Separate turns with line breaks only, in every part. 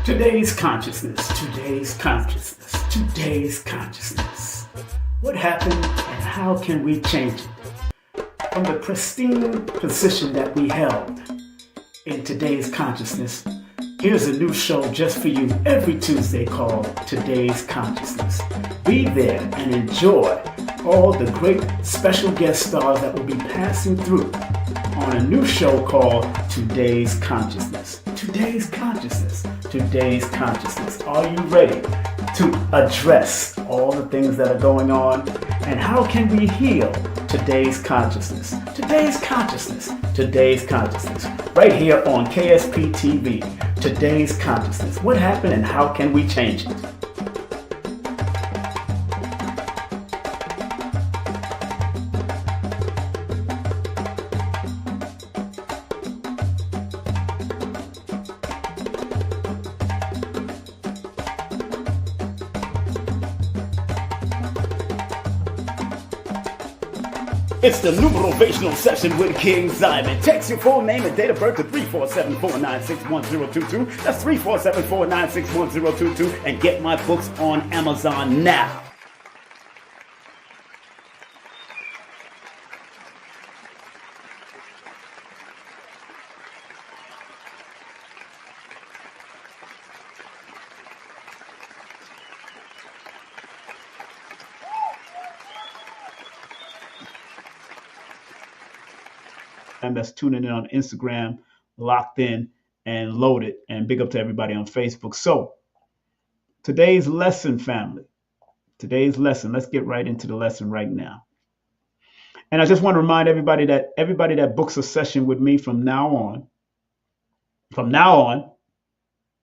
Today's consciousness, today's consciousness, today's consciousness. What happened and how can we change it? From the pristine position that we held in today's consciousness, here's a new show just for you every Tuesday called Today's Consciousness. Be there and enjoy all the great special guest stars that will be passing through on a new show called Today's Consciousness. Today's Consciousness. Today's Consciousness. Are you ready to address all the things that are going on? And how can we heal today's consciousness? Today's consciousness. Today's consciousness. Right here on KSP TV. Today's Consciousness. What happened and how can we change it? It's the Numerovational session with King Simon. Text your full name and date of birth to 347-496-1022. That's 347-496-1022. And get my books on Amazon now. That's tuning in on Instagram, locked in and loaded, and big up to everybody on Facebook. So today's lesson, family, today's lesson, let's get right into the lesson right now. And I just want to remind everybody that books a session with me from now on,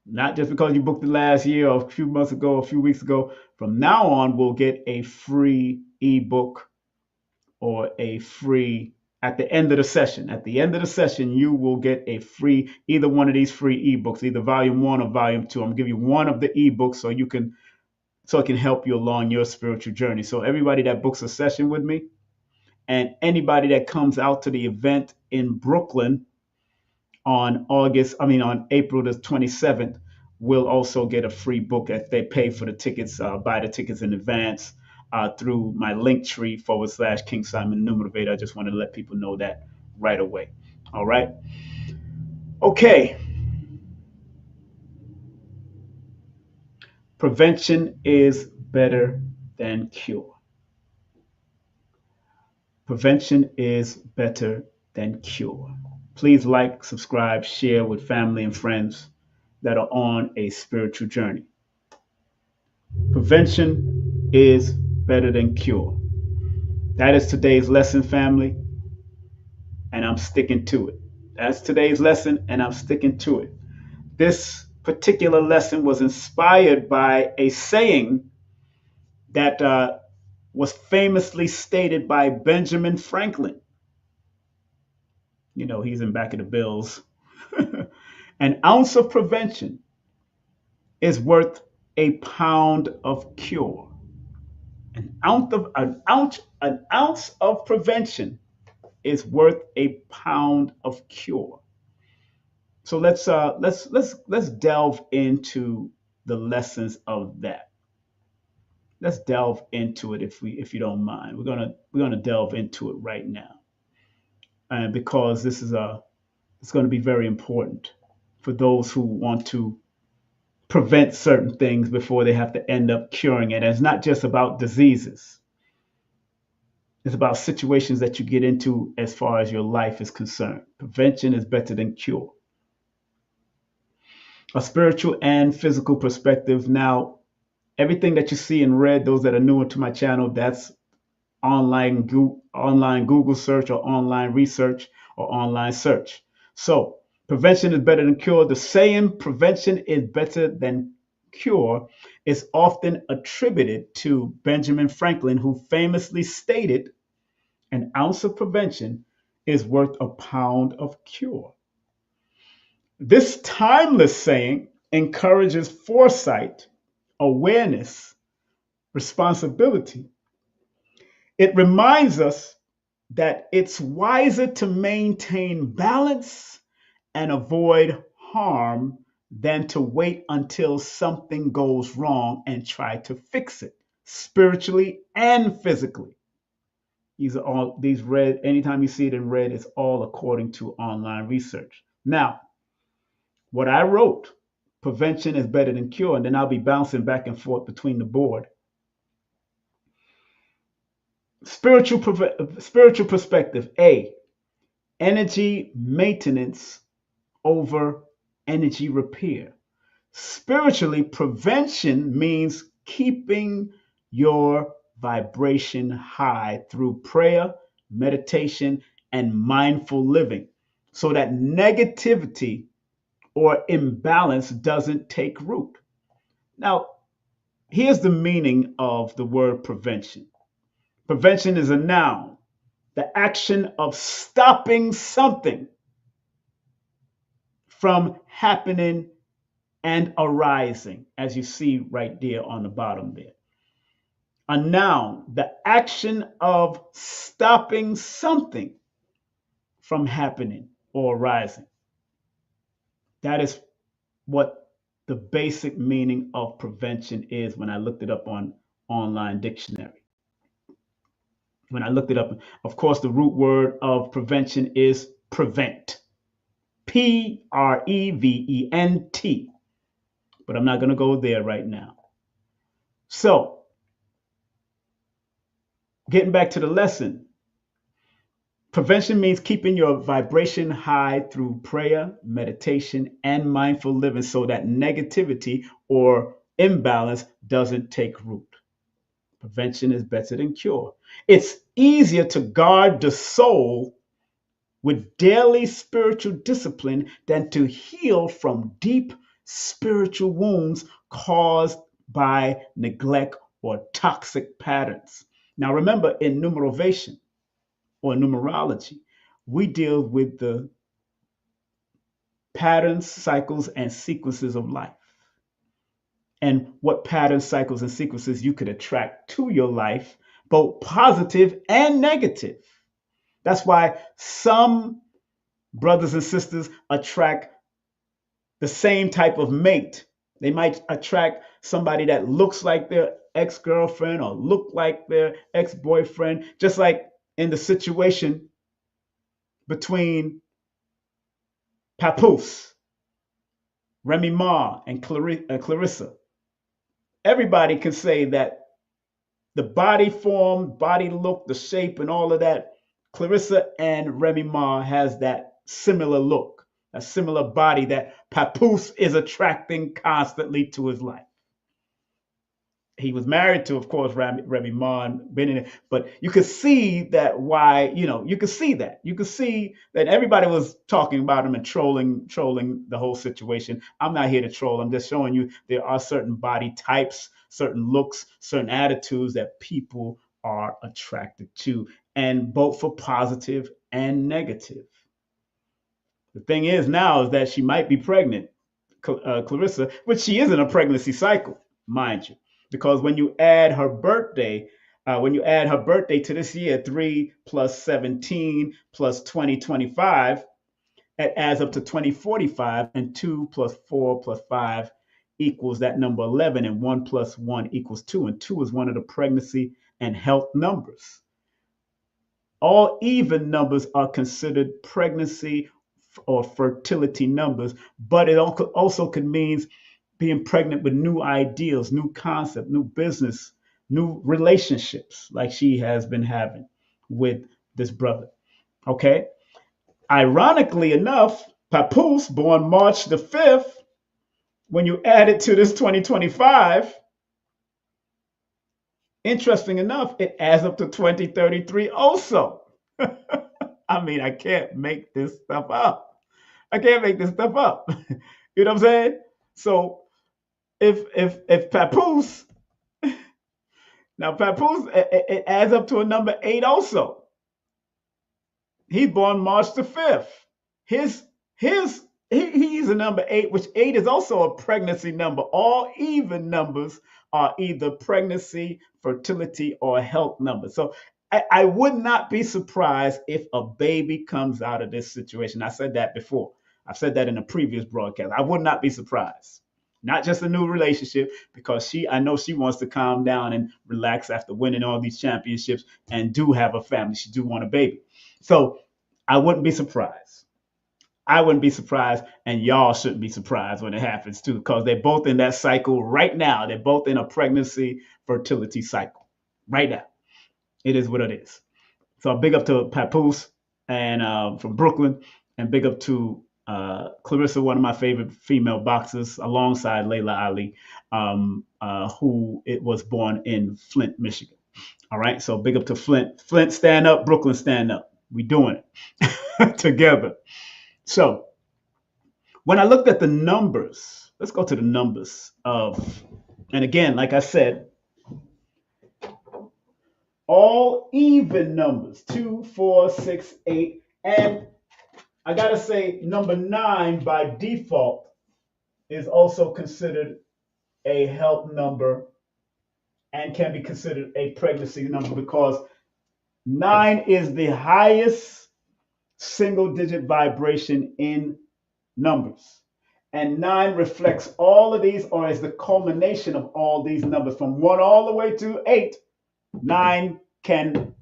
not just because you booked it last year or a few months ago, a few weeks ago, from now on, we'll get a free ebook or a free. At the end of the session, you will get a free, either one of these free ebooks, either volume 1 or volume 2. I'm gonna give you one of the ebooks so it can help you along your spiritual journey. So everybody that books a session with me and anybody that comes out to the event in Brooklyn on April the 27th will also get a free book if they pay for the tickets, buy the tickets in advance. Through my Linktr.ee / kingsimonthenumerovator. I just wanted to let people know that right away. All right. Okay. Prevention is better than cure. Prevention is better than cure. Please like, subscribe, share with family and friends that are on a spiritual journey. Prevention is better than cure. That is today's lesson, family, and I'm sticking to it. That's today's lesson, and I'm sticking to it. This particular lesson was inspired by a saying that was famously stated by Benjamin Franklin. You know, he's in back of the bills. An ounce of prevention is worth a pound of cure. An ounce of prevention is worth a pound of cure. So let's delve into the lessons of that. Let's delve into it if you don't mind. We're gonna delve into it right now, and because it's going to be very important for those who want to prevent certain things before they have to end up curing it. And it's not just about diseases. It's about situations that you get into as far as your life is concerned. Prevention is better than cure. A spiritual and physical perspective. Now, everything that you see in red, those that are newer to my channel, that's online Google search or online research or online search. So prevention is better than cure. The saying prevention is better than cure is often attributed to Benjamin Franklin, who famously stated, an ounce of prevention is worth a pound of cure. This timeless saying encourages foresight, awareness, responsibility. It reminds us that it's wiser to maintain balance and avoid harm than to wait until something goes wrong and try to fix it spiritually and physically. These red, anytime you see it in red, it's all according to online research. Now, what I wrote, prevention is better than cure, and then I'll be bouncing back and forth between the board. Spiritual perspective. A, energy maintenance over energy repair. Spiritually, prevention means keeping your vibration high through prayer, meditation, and mindful living so that negativity or imbalance doesn't take root. Now, here's the meaning of the word prevention. Prevention is a noun, the action of stopping something from happening and arising, as you see right there on the bottom there. A noun, the action of stopping something from happening or arising. That is what the basic meaning of prevention is when I looked it up on online dictionary. When I looked it up, of course, the root word of prevention is prevent. Prevent. But I'm not going to go there right now. So, getting back to the lesson, prevention means keeping your vibration high through prayer, meditation, and mindful living so that negativity or imbalance doesn't take root. Prevention is better than cure. It's easier to guard the soul with daily spiritual discipline than to heal from deep spiritual wounds caused by neglect or toxic patterns. Now, remember, in numerovation or numerology, we deal with the patterns, cycles, and sequences of life. And what patterns, cycles, and sequences you could attract to your life, both positive and negative. That's why some brothers and sisters attract the same type of mate. They might attract somebody that looks like their ex-girlfriend or look like their ex-boyfriend, just like in the situation between Papoose, Remy Ma, and Clarissa. Everybody can say that the body form, body look, the shape, and all of that, Clarissa and Remy Ma has that similar look, a similar body that Papoose is attracting constantly to his life. He was married to, of course, Remy Ma, and been in it, but you could see that you could see that everybody was talking about him and trolling the whole situation. I'm not here to troll. I'm just showing you there are certain body types, certain looks, certain attitudes that people are attracted to, and both for positive and negative. The thing is now is that she might be pregnant, Clarissa, which she is in a pregnancy cycle, mind you, because when you add her birthday, to this year, 3 plus 17 plus 2025, it adds up to 2045, and 2 plus 4 plus 5 equals that number 11, and 1 plus 1 equals 2, and 2 is one of the pregnancy and health numbers. All even numbers are considered pregnancy or fertility numbers, but it also could mean being pregnant with new ideals, new concept, new business, new relationships, like she has been having with this brother. Okay. Ironically enough, Papoose, born March the 5th, when you add it to this 2025, interesting enough, it adds up to 2033 also. I mean, I can't make this stuff up. You know what I'm saying? So if Papoose, now Papoose, it adds up to a number 8 also. He's born March the 5th. He's a number 8, which 8 is also a pregnancy number. All even numbers are either pregnancy, fertility, or health numbers. So I would not be surprised if a baby comes out of this situation. I said that before. I've said that in a previous broadcast. I would not be surprised. Not just a new relationship, because I know she wants to calm down and relax after winning all these championships and do have a family. She do want a baby. So I wouldn't be surprised. I wouldn't be surprised, and y'all shouldn't be surprised when it happens too, because they're both in that cycle right now. They're both in a pregnancy fertility cycle right now. It is what it is. So big up to Papoose and from Brooklyn, and big up to Clarissa, one of my favorite female boxers, alongside Layla Ali, who it was born in Flint, Michigan. All right, so big up to Flint. Flint, stand up. Brooklyn, stand up. We doing it together. So when I looked at the numbers, let's go to the numbers of, and again, like I said, all even numbers, 2, 4, 6, 8, and I gotta say, number 9 by default is also considered a health number and can be considered a pregnancy number, because 9 is the highest single digit vibration in numbers. And 9 reflects all of these, or is the culmination of all these numbers from 1 all the way to 8. 9 can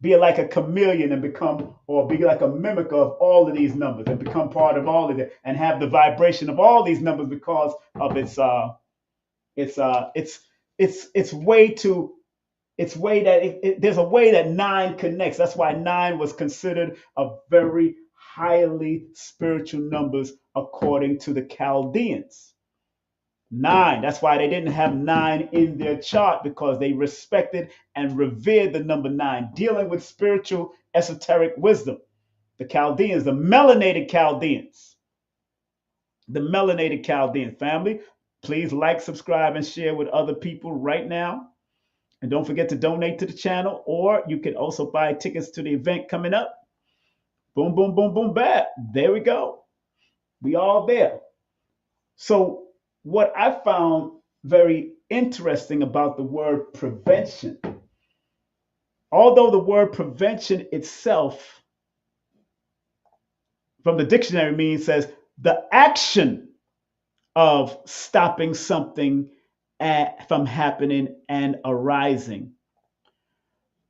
be like a chameleon and become, or be like a mimic of all of these numbers and become part of all of it and have the vibration of all these numbers, because of there's a way that 9 connects. That's why 9 was considered a very highly spiritual numbers according to the Chaldeans. 9. That's why they didn't have 9 in their chart, because they respected and revered the number 9, dealing with spiritual esoteric wisdom. The Chaldeans, the melanated Chaldeans. The melanated Chaldean family. Please like, subscribe, and share with other people right now. And don't forget to donate to the channel, or you can also buy tickets to the event coming up. Boom, boom, boom, boom, bam. There we go. We all there. So what I found very interesting about the word prevention, although the word prevention itself from the dictionary means, says the action of stopping something from happening and arising.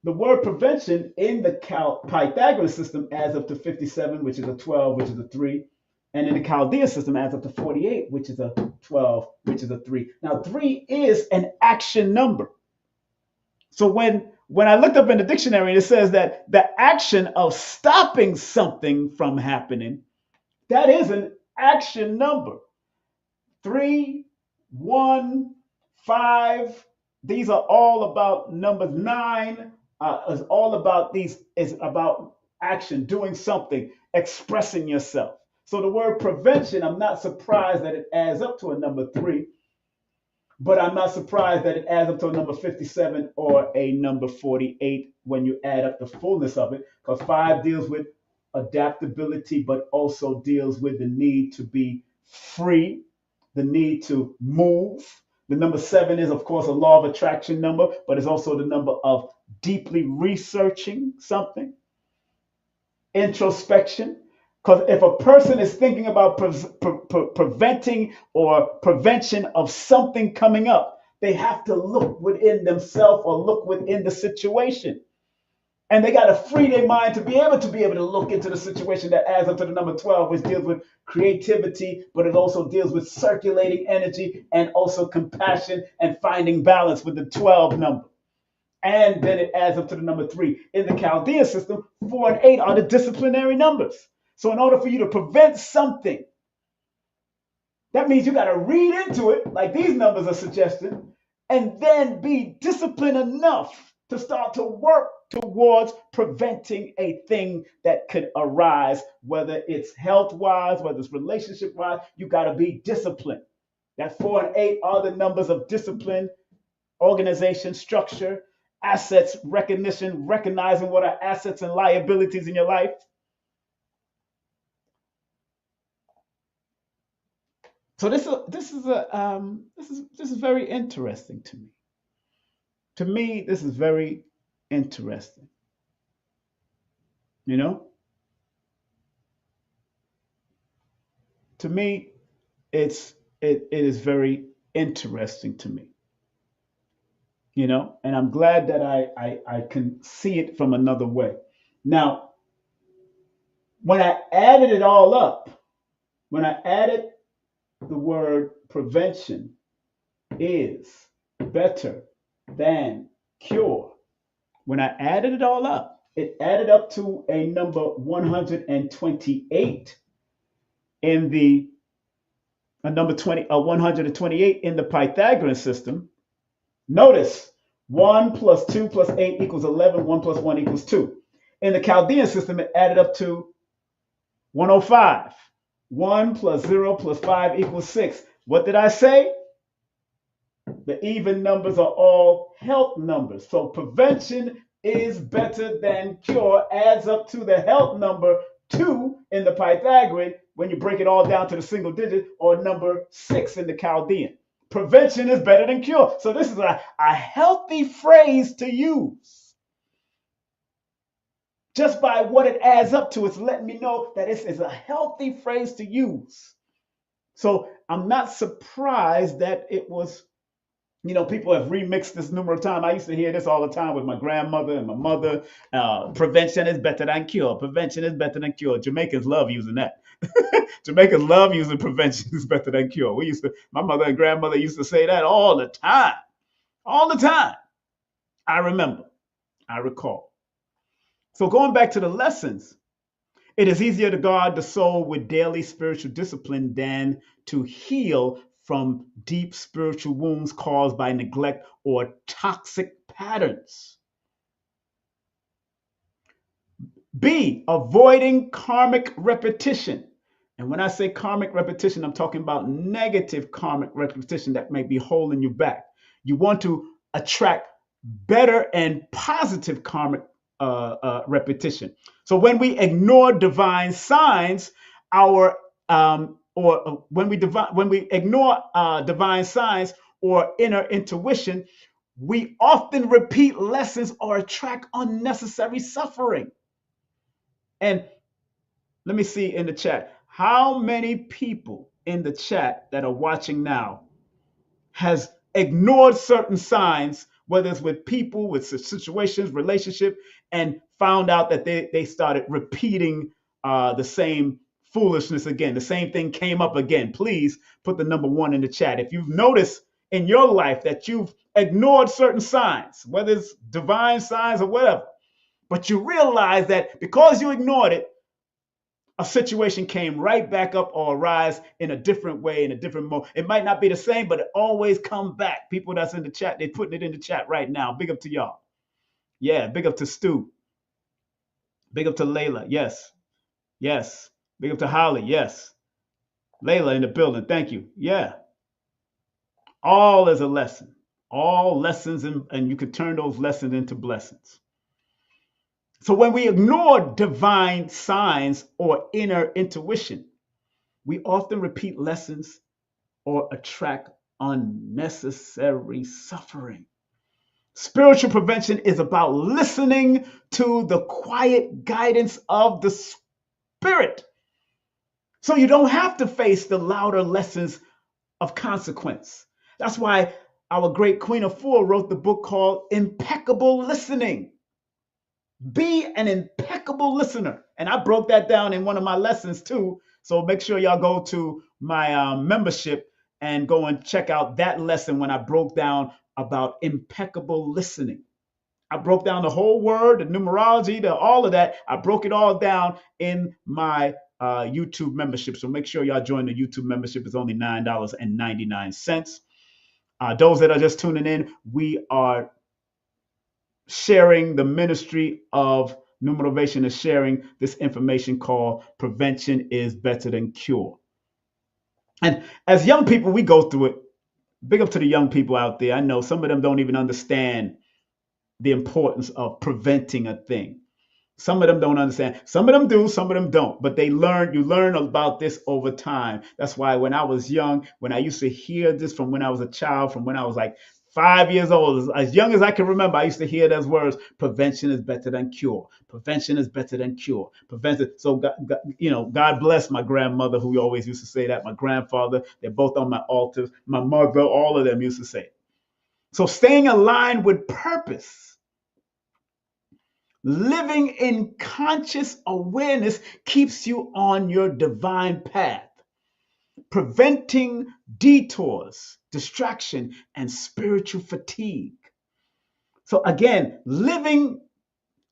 The word prevention in the Pythagorean system adds up to 57, which is a 12, which is a 3. And in the Chaldean system adds up to 48, which is a 12, which is a 3. Now, 3 is an action number. So when I looked up in the dictionary, it says that the action of stopping something from happening, that is an action number. 3, 1, 5, these are all about numbers. 9 is all about these, is about action, doing something, expressing yourself. So the word prevention, I'm not surprised that it adds up to a number 3, but I'm not surprised that it adds up to a number 57 or a number 48 when you add up the fullness of it, because 5 deals with adaptability, but also deals with the need to be free, the need to move. The number 7 is, of course, a law of attraction number, but it's also the number of deeply researching something, introspection. Because if a person is thinking about preventing or prevention of something coming up, they have to look within themselves or look within the situation. And they got to free their mind to be able to look into the situation. That adds up to the number 12, which deals with creativity, but it also deals with circulating energy and also compassion and finding balance with the 12 number. And then it adds up to the number 3. In the Chaldean system, 4 and 8 are the disciplinary numbers. So in order for you to prevent something, that means you got to read into it, like these numbers are suggesting, and then be disciplined enough to start to work towards preventing a thing that could arise, whether it's health-wise, whether it's relationship-wise. You got to be disciplined. That 4 and 8 are the numbers of discipline, organization, structure, assets, recognition, recognizing what are assets and liabilities in your life. So this is very interesting to me. To me, this is very interesting. You know? To me, it is very interesting to me, and I'm glad that I can see it from another way. Now, when I added it all up, when I added the word prevention is better than cure, when I added it all up, it added up to a number 128 in the a number 20, 128 in the Pythagorean system. Notice 1 plus 2 plus 8 equals 11, 1 plus 1 equals 2. In the Chaldean system, it added up to 105. 1 plus 0 plus 5 equals 6. What did I say? The even numbers are all health numbers. So prevention is better than cure adds up to the health number 2 in the Pythagorean when you break it all down to the single digit, or number 6 in the Chaldean. Prevention is better than cure. So this is a healthy phrase to use. Just by what it adds up to, it's letting me know that this is a healthy phrase to use. So I'm not surprised that it was, people have remixed this numerous times. I used to hear this all the time with my grandmother and my mother. Prevention is better than cure. Prevention is better than cure. Jamaicans love using that. Jamaicans love using prevention is better than cure. My mother and grandmother used to say that all the time. All the time. I recall. So going back to the lessons, it is easier to guard the soul with daily spiritual discipline than to heal from deep spiritual wounds caused by neglect or toxic patterns. B, avoiding karmic repetition. And when I say karmic repetition, I'm talking about negative karmic repetition that may be holding you back. You want to attract better and positive karmic repetition. So when we ignore divine signs, when we ignore divine signs or inner intuition, we often repeat lessons or attract unnecessary suffering. And let me see in the chat, how many people in the chat that are watching now has ignored certain signs, whether it's with people, with situations, relationship, and found out that they started repeating the same foolishness again. The same thing came up again. Please put the number 1 in the chat. If you've noticed in your life that you've ignored certain signs, whether it's divine signs or whatever, but you realize that because you ignored it, a situation came right back up or arise in a different way, in a different mode. It might not be the same, but it always come back. People that's in the chat, they're putting it in the chat right now. Big up to y'all. Yeah, big up to Stu. Big up to Layla. Yes. Yes. Big up to Holly. Yes. Layla in the building. Thank you. Yeah. All is a lesson. All lessons, and you can turn those lessons into blessings. So when we ignore divine signs or inner intuition, we often repeat lessons or attract unnecessary suffering. Spiritual prevention is about listening to the quiet guidance of the Spirit. So you don't have to face the louder lessons of consequence. That's why our great Queen of Four wrote the book called Impeccable Listening. Be an impeccable listener. And I broke that down in one of my lessons too. So make sure y'all go to my membership and go and check out that lesson when I broke down about impeccable listening. I broke down the whole word, the numerology, all of that. I broke it all down in my YouTube membership. So make sure y'all join the YouTube membership. It's only $9.99. Those that are just tuning in, we are sharing, the Ministry of Numerovation is sharing this information called Prevention is Better Than Cure. And as young people, we go through it. Big up to the young people out there. I know some of them don't even understand the importance of preventing a thing. Some of them don't understand. Some of them do, some of them don't. But you learn about this over time. That's why when I was young, when I used to hear this from when I was a child, from when I was like 5 years old, as young as I can remember, I used to hear those words: prevention is better than cure. Prevention is better than cure. Prevention. So, God bless my grandmother, who always used to say that. My grandfather, they're both on my altars. My mother, all of them used to say it. So staying aligned with purpose, living in conscious awareness keeps you on your divine path, preventing detours, distraction, and spiritual fatigue. So again, living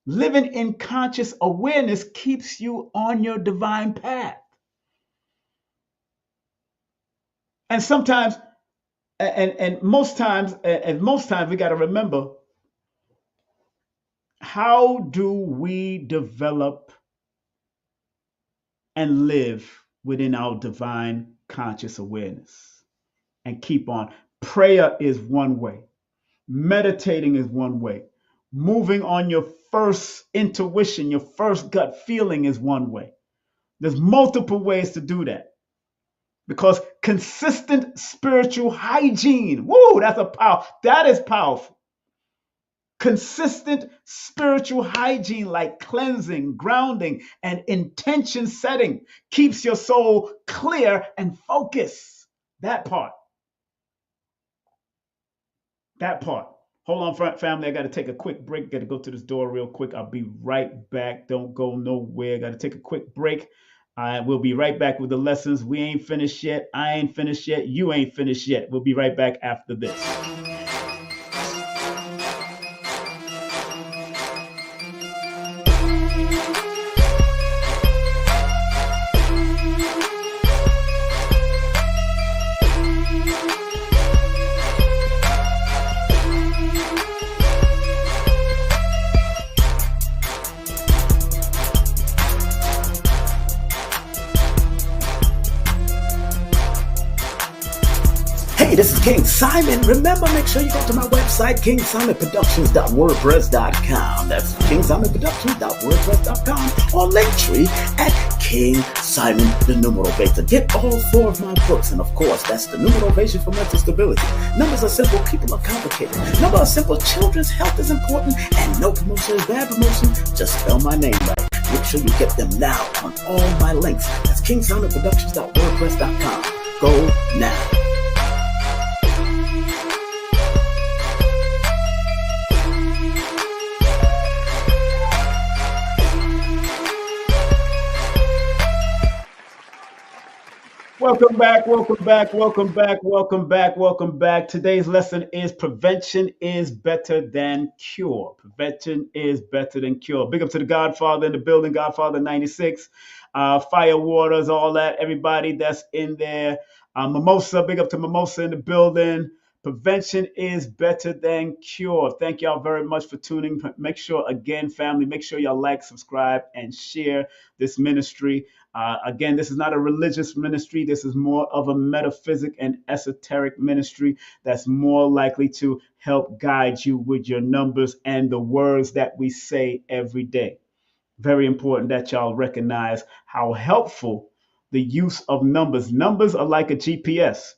in conscious awareness keeps you on your divine path. And sometimes, and most times we got to remember, how do we develop and live within our divine conscious awareness and keep on? Prayer is one way. Meditating is one way. Moving on your first intuition, your first gut feeling is one way. There's multiple ways to do that. Because consistent spiritual hygiene, that is powerful. Consistent spiritual hygiene, like cleansing, grounding, and intention setting, keeps your soul clear and focused. That part. Hold on, family. I got to take a quick break. Got to go to this door real quick. I'll be right back. Don't go nowhere. Got to take a quick break. We'll be right back with the lessons. We ain't finished yet. I ain't finished yet. You ain't finished yet. We'll be right back after this.
Hey, this is King Simon. Remember, make sure you go to my website, kingsimonproductions.wordpress.com. That's kingsimonproductions.wordpress.com, or Linktree at King Simon the Numerovator. Get all 4 of my books, and of course, that's the Numerovation for mental stability. Numbers are simple, people are complicated. Number are simple, children's health is important, and no promotion is bad promotion. Just spell my name right. Make sure you get them now on all my links. That's kingsimonproductions.wordpress.com. Go now.
Welcome back. Today's lesson is prevention is better than cure. Prevention is better than cure. Big up to the Godfather in the building, Godfather 96, Fire Waters, all that, everybody that's in there. Mimosa, big up to Mimosa in the building. Prevention is better than cure. Thank y'all very much for tuning. Make sure, again, family, make sure y'all like, subscribe, and share this ministry. Again, this is not a religious ministry. This is more of a metaphysic and esoteric ministry that's more likely to help guide you with your numbers and the words that we say every day. Very important that y'all recognize how helpful the use of numbers. Numbers are like a GPS.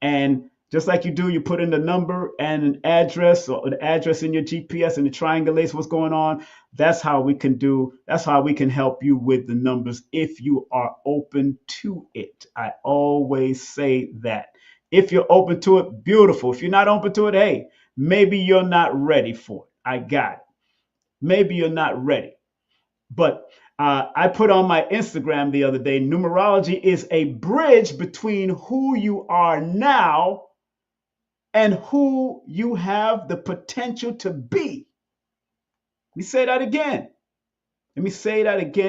And just like you put in the number and an address, or an address in your GPS, and it triangulates what's going on. That's how we can help you with the numbers if you are open to it. I always say that. If you're open to it, beautiful. If you're not open to it, hey, maybe you're not ready for it. I got it. Maybe you're not ready. But I put on my Instagram the other day, numerology is a bridge between who you are now and who you have the potential to be. Let me say that again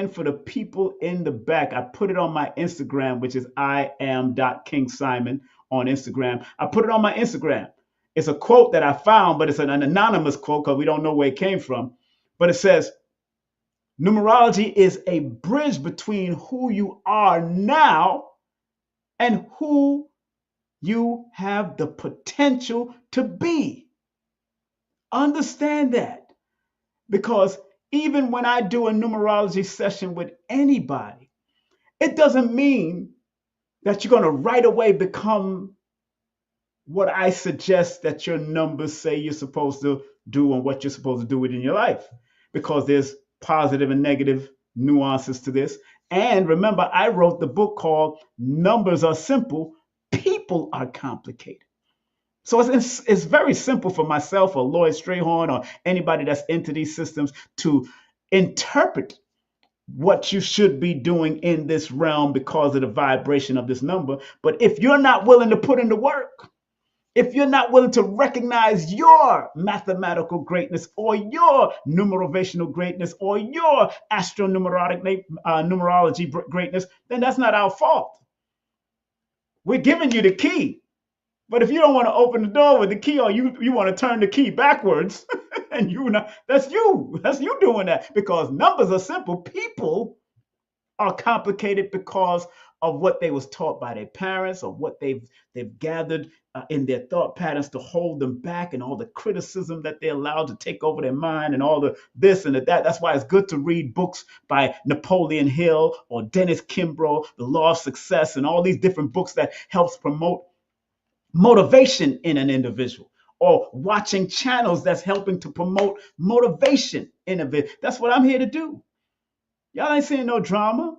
for the people in the back. I put it on my Instagram, which is I am.kingsimon on Instagram. I put it on my Instagram. It's a quote that I found, but it's an anonymous quote because we don't know where it came from. But it says, numerology is a bridge between who you are now and who you have the potential to be. Understand that. Because even when I do a numerology session with anybody, it doesn't mean that you're going to right away become what I suggest that your numbers say you're supposed to do and what you're supposed to do within your life, because there's positive and negative nuances to this. And remember, I wrote the book called Numbers Are Simple, People Are Complicated. So it's very simple for myself or Lloyd Strayhorn or anybody that's into these systems to interpret what you should be doing in this realm because of the vibration of this number. But if you're not willing to put in the work, if you're not willing to recognize your mathematical greatness or your numerovational greatness or your numerology greatness, then that's not our fault. We're giving you the key. But if you don't want to open the door with the key, or you want to turn the key backwards, and that's you doing that, because numbers are simple. People are complicated because of what they was taught by their parents, or what they've gathered in their thought patterns to hold them back, and all the criticism that they're allowed to take over their mind, and all the this and the that. That's why it's good to read books by Napoleon Hill or Dennis Kimbrough, The Law of Success, and all these different books that helps promote motivation in an individual, or watching channels that's helping to promote motivation in a bit. That's what I'm here to do. Y'all ain't seeing no drama.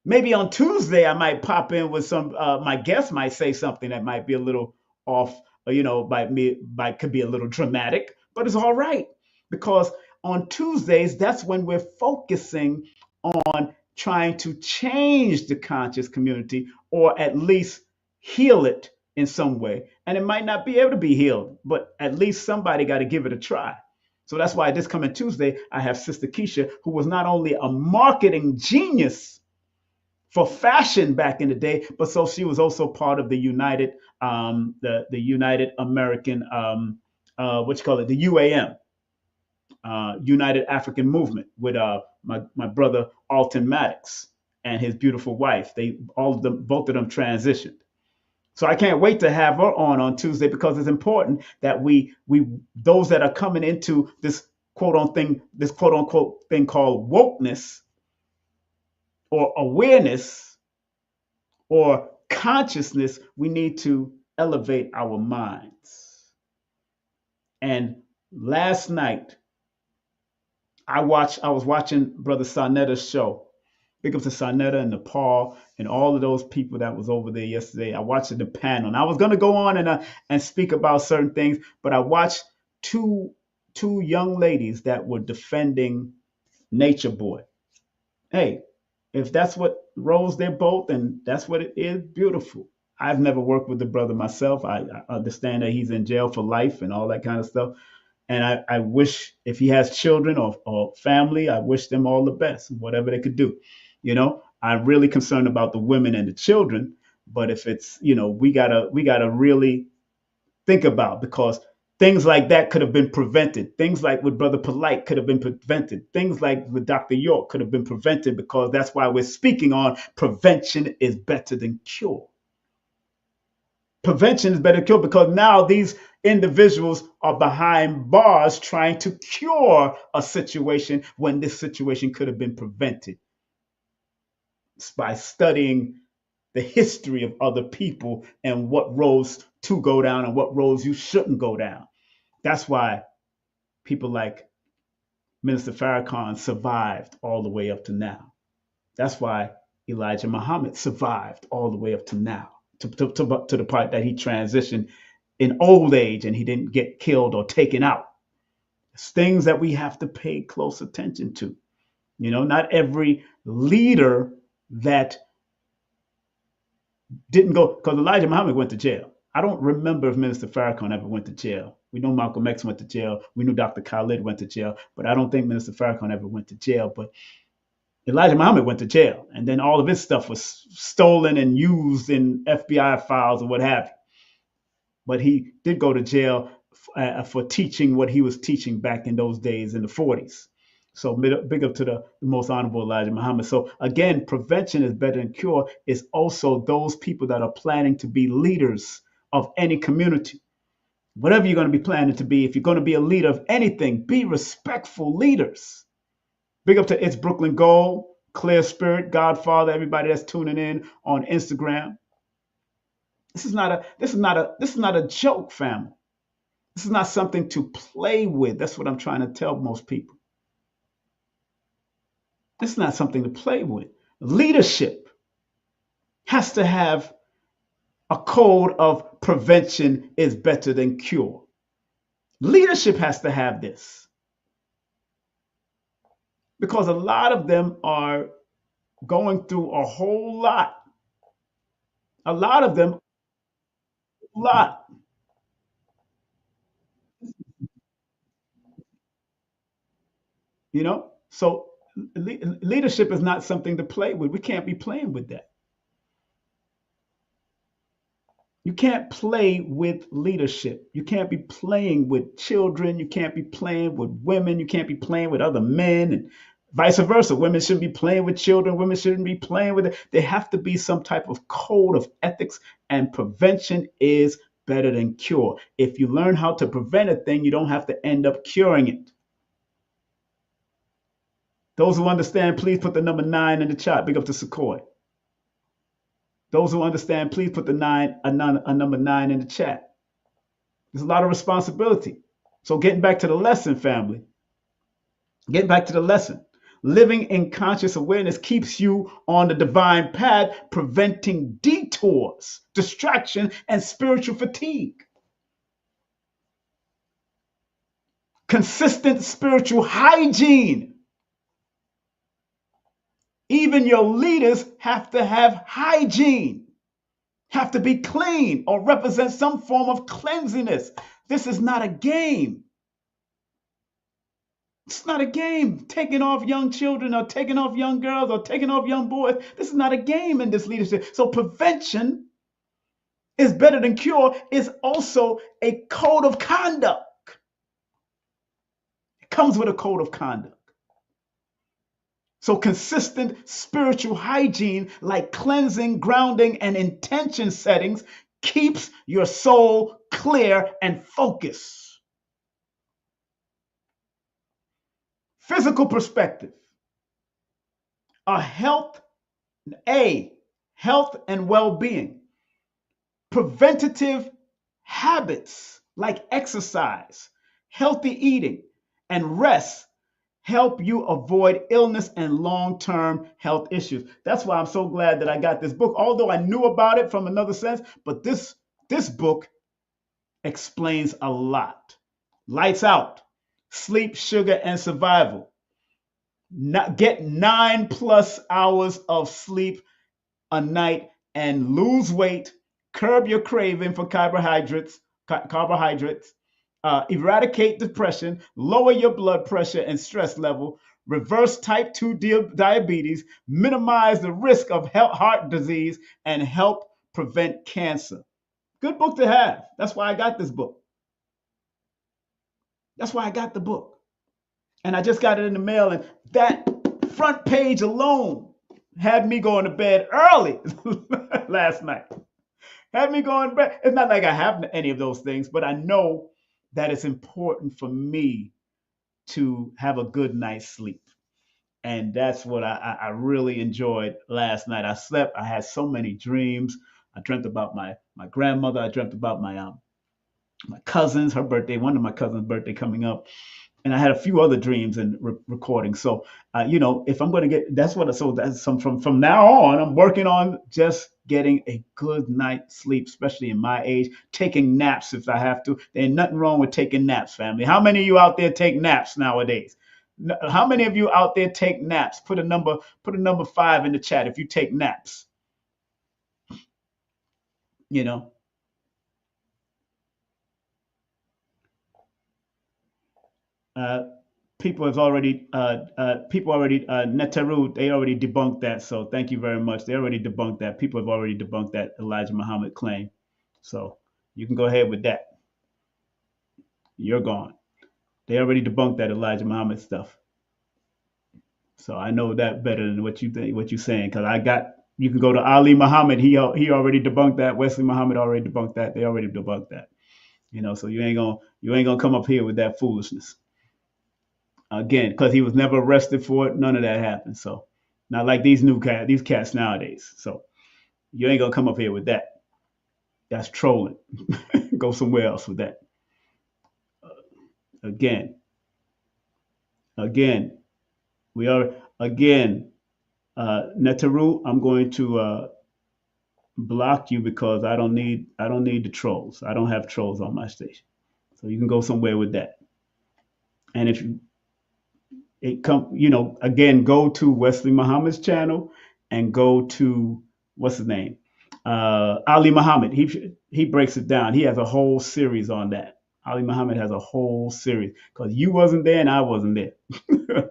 Maybe on Tuesday I might pop in with some. My guest might say something that might be a little off, could be a little dramatic, but it's all right, because on Tuesdays that's when we're focusing on trying to change the conscious community, or at least heal it in some way. And it might not be able to be healed, but at least somebody got to give it a try. So that's why this coming Tuesday, I have Sister Keisha, who was not only a marketing genius for fashion back in the day, but so she was also part of the United, the United American, the UAM, United African Movement, with my brother Alton Maddox and his beautiful wife. Both of them transitioned. So I can't wait to have her on Tuesday, because it's important that we those that are coming into this quote unquote thing called wokeness, or awareness, or consciousness, we need to elevate our minds. And last night I was watching Brother Sanetta's show. Big up to Sanetta and Nepal and all of those people that was over there yesterday. I watched the panel, and I was going to go on and speak about certain things, but I watched two young ladies that were defending Nature Boy. Hey, if that's what rose their boat, and that's what it is, beautiful. I've never worked with the brother myself. I understand that he's in jail for life and all that kind of stuff. And I wish, if he has children or family, I wish them all the best, whatever they could do. I'm really concerned about the women and the children. But if it's, we gotta really think about, because things like that could have been prevented. Things like with Brother Polite could have been prevented. Things like with Dr. York could have been prevented, because that's why we're speaking on prevention is better than cure. Prevention is better than cure, because now these individuals are behind bars trying to cure a situation when this situation could have been prevented by studying the history of other people and what roads to go down and what roads you shouldn't go down. That's why people like Minister Farrakhan survived all the way up to now. That's why Elijah Muhammad survived all the way up to now, to the part that he transitioned in old age and he didn't get killed or taken out. It's things that we have to pay close attention to. Not every leader that didn't go, because Elijah Muhammad went to jail. I don't remember if Minister Farrakhan ever went to jail. We know Malcolm X went to jail. We knew Dr. Khalid went to jail, but I don't think Minister Farrakhan ever went to jail. But Elijah Muhammad went to jail, and then all of his stuff was stolen and used in FBI files or what have you. But he did go to jail for teaching what he was teaching back in those days in the 40s. So big up to the most honorable Elijah Muhammad. So again, prevention is better than cure. Is also those people that are planning to be leaders of any community. Whatever you're going to be planning to be, if you're going to be a leader of anything, be respectful leaders. Big up to It's Brooklyn Gold, Clear Spirit, Godfather, everybody that's tuning in on Instagram. This is not a joke, family. This is not something to play with. That's what I'm trying to tell most people. It's not something to play with. Leadership has to have a code of prevention is better than cure. Leadership has to have this because a lot of them are going through a whole lot. A lot of them, a lot, you know? So leadership is not something to play with. We can't be playing with that. You can't play with leadership. You can't be playing with children. You can't be playing with women. You can't be playing with other men and vice versa. Women shouldn't be playing with children. Women shouldn't be playing with it. There have to be some type of code of ethics, and prevention is better than cure. If you learn how to prevent a thing, you don't have to end up curing it. Those who understand, please put the number 9 in the chat. Big up to Sequoia. Those who understand, please put the number 9 in the chat. There's a lot of responsibility. So getting back to the lesson, family. Getting back to the lesson. Living in conscious awareness keeps you on the divine path, preventing detours, distraction, and spiritual fatigue. Consistent spiritual hygiene. Even your leaders have to have hygiene, have to be clean or represent some form of cleanliness. This is not a game. It's not a game. Taking off young children or taking off young girls or taking off young boys. This is not a game in this leadership. So prevention is better than cure is also a code of conduct. It comes with a code of conduct. So consistent spiritual hygiene like cleansing, grounding, and intention settings keeps your soul clear and focused. Physical perspective. Health and well-being. Preventative habits like exercise, healthy eating, and rest help you avoid illness and long-term health issues. That's why I'm so glad that I got this book, although I knew about it from another sense, but this book explains a lot. Lights out, sleep, sugar, and survival. Get 9+ hours of sleep a night and lose weight, curb your craving for carbohydrates, eradicate depression, lower your blood pressure and stress level, reverse type 2 diabetes, minimize the risk of heart disease, and help prevent cancer. Good book to have. That's why I got this book. That's why I got the book. And I just got it in the mail, and that front page alone had me going to bed early last night. Had me going to bed. It's not like I have any of those things, but I know that it's important for me to have a good night's sleep. And that's what I really enjoyed last night. I slept. I had so many dreams. I dreamt about my grandmother. I dreamt about my cousins, her birthday, one of my cousins' birthday coming up. And I had a few other dreams and recordings. So, if I'm going to get, from now on, I'm working on just getting a good night's sleep, especially in my age, taking naps if I have to. There ain't nothing wrong with taking naps, family. How many of you out there take naps nowadays? How many of you out there take naps? Put a number 5 in the chat if you take naps. People already Neteru, they already debunked that. So thank you very much. They already debunked that. People have already debunked that Elijah Muhammad claim. So you can go ahead with that. You're gone. They already debunked that Elijah Muhammad stuff. So I know that better than what you think, what you're saying, because you can go to Ali Muhammad. He already debunked that. Wesley Muhammad already debunked that. They already debunked that. So you ain't gonna come up here with that foolishness. Again, because he was never arrested for it, none of that happened. So, not like these cats nowadays. So, you ain't gonna come up here with that. That's trolling. Go somewhere else with that. Again, again, we are again, Netaru. I'm going to block you because I don't need the trolls. I don't have trolls on my station, so you can go somewhere with that. And if you it come, again, go to Wesley Muhammad's channel and go to what's his name, Ali Muhammad. He breaks it down. He has a whole series on that. Ali Muhammad has a whole series because you wasn't there and I wasn't there. You know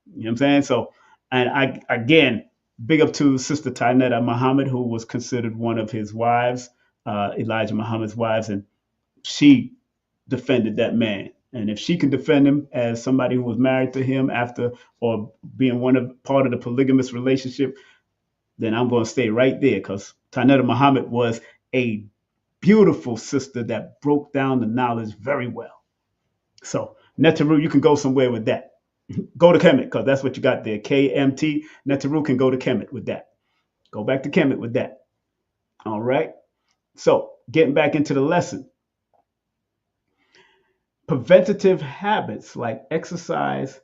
what I'm saying? So, and I again, big up to Sister Tainetta Muhammad, who was considered one of his wives, Elijah Muhammad's wives, and she defended that man. And if she could defend him as somebody who was married to him after or being part of the polygamous relationship, then I'm going to stay right there because Tainetta Muhammad was a beautiful sister that broke down the knowledge very well. So Netaru, you can go somewhere with that. Go to Kemet because that's what you got there. KMT. Netaru can go to Kemet with that. Go back to Kemet with that. All right. So getting back into the lesson. Preventative habits like exercise,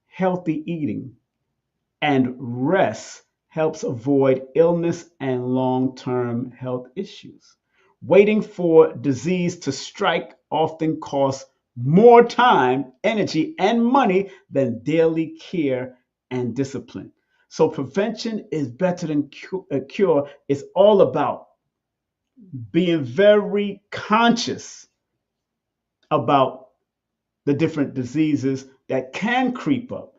healthy eating, and rest helps avoid illness and long-term health issues. Waiting for disease to strike often costs more time, energy, and money than daily care and discipline. So prevention is better than cure. It's all about being very conscious about the different diseases that can creep up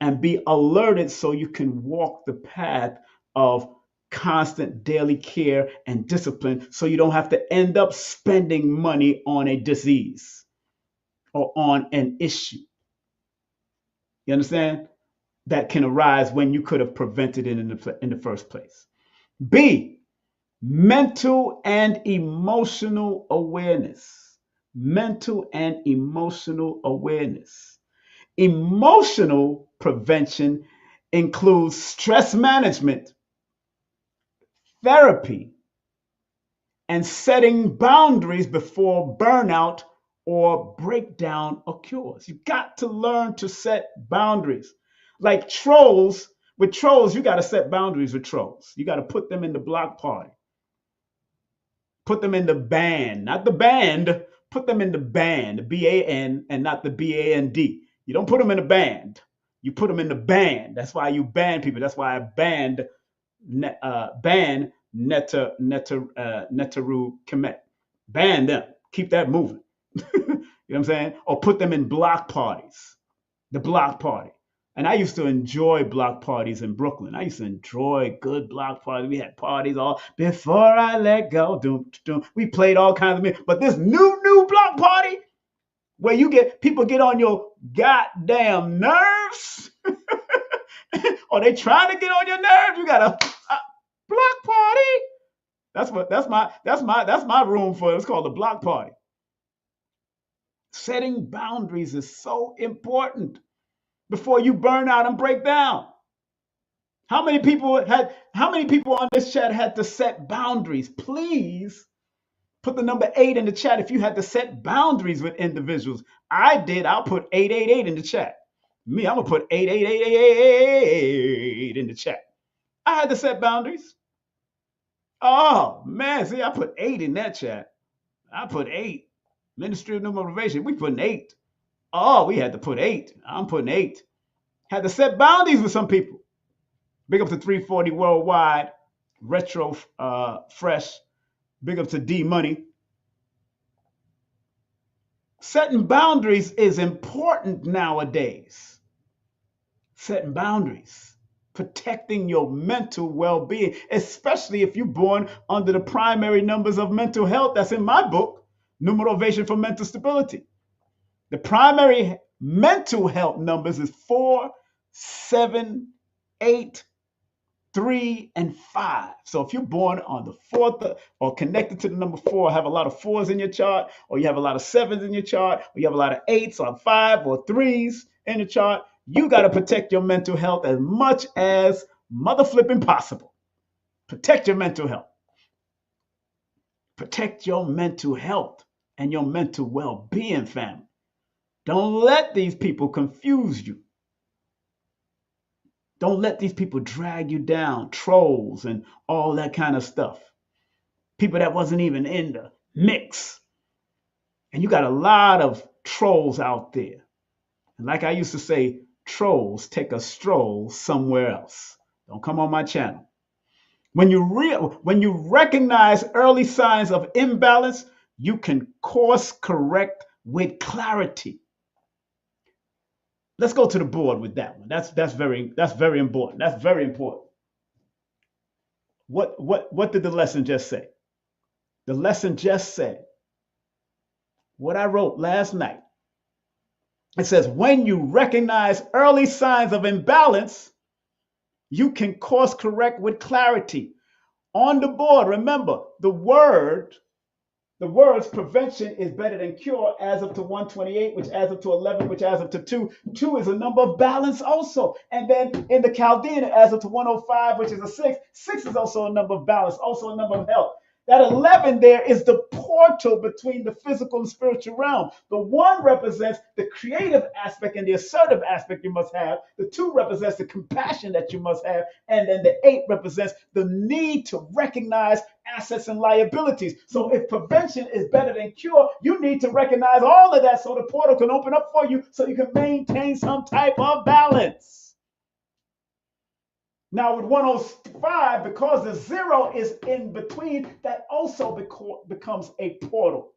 and be alerted so you can walk the path of constant daily care and discipline so you don't have to end up spending money on a disease or on an issue. You understand? That can arise when you could have prevented it in the first place. B, mental and emotional awareness. Mental and emotional awareness. Emotional prevention includes stress management, therapy, and setting boundaries before burnout or breakdown occurs. You got to learn to set boundaries. Like trolls, with trolls, you got to set boundaries with trolls. You got to put them in the block party. Put them in the band, not the band. Put them in the band, the B-A-N, and not the B-A-N-D. You don't put them in a band. You put them in the band. That's why you ban people. That's why I ban Netaru Kemet. Ban them. Keep that moving. You know what I'm saying? Or put them in block parties. The block party. And I used to enjoy block parties in Brooklyn. I used to enjoy good block parties. We had parties all before I let go. Doom, doom. We played all kinds of music. But this new block party where people get on your goddamn nerves, or they trying to get on your nerves. You got a block party. That's my room for it. It's called the block party. Setting boundaries is so important before you burn out and break down. How many people on this chat had to set boundaries? Please put the number 8 in the chat if you had to set boundaries with individuals. I did. I'll put 888 in the chat. Me, I'm gonna put 888 in the chat. I had to set boundaries. Oh man, see, I put 8 in that chat. I put 8. Ministry of Numerovation, we putting 8. Oh, we had to put 8. I'm putting 8. Had to set boundaries with some people. Big up to 340 Worldwide, Retro Fresh. Big up to D Money. Setting boundaries is important nowadays. Setting boundaries. Protecting your mental well-being, especially if you're born under the primary numbers of mental health that's in my book, Numerovation for Mental Stability. The primary mental health numbers is 4, 7, 8, 3, and 5. So if you're born on the 4th or connected to the number 4, have a lot of 4s in your chart, or you have a lot of 7s in your chart, or you have a lot of 8s or 5 or 3s in your chart, you got to protect your mental health as much as mother flipping possible. Protect your mental health. Protect your mental health and your mental well-being, family. Don't let these people confuse you. Don't let these people drag you down, trolls and all that kind of stuff. People that wasn't even in the mix. And you got a lot of trolls out there. And like I used to say, trolls take a stroll somewhere else. Don't come on my channel. When you recognize early signs of imbalance, you can course correct with clarity. Let's go to the board with that one. That's very important. That's very important. What did the lesson just say? The lesson just said what I wrote last night. It says, when you recognize early signs of imbalance, you can course correct with clarity. On the board, remember, the words prevention is better than cure adds up to 128, which adds up to 11, which adds up to 2. 2 is a number of balance also. And then in the Chaldean, it adds up to 105, which is a 6. 6 is also a number of balance, also a number of health. That 11 there is the portal between the physical and spiritual realm. The 1 represents the creative aspect and the assertive aspect you must have. The 2 represents the compassion that you must have. And then the 8 represents the need to recognize assets and liabilities. So if prevention is better than cure, you need to recognize all of that so the portal can open up for you so you can maintain some type of balance. Now with 105, because the 0 is in between, that also becomes a portal.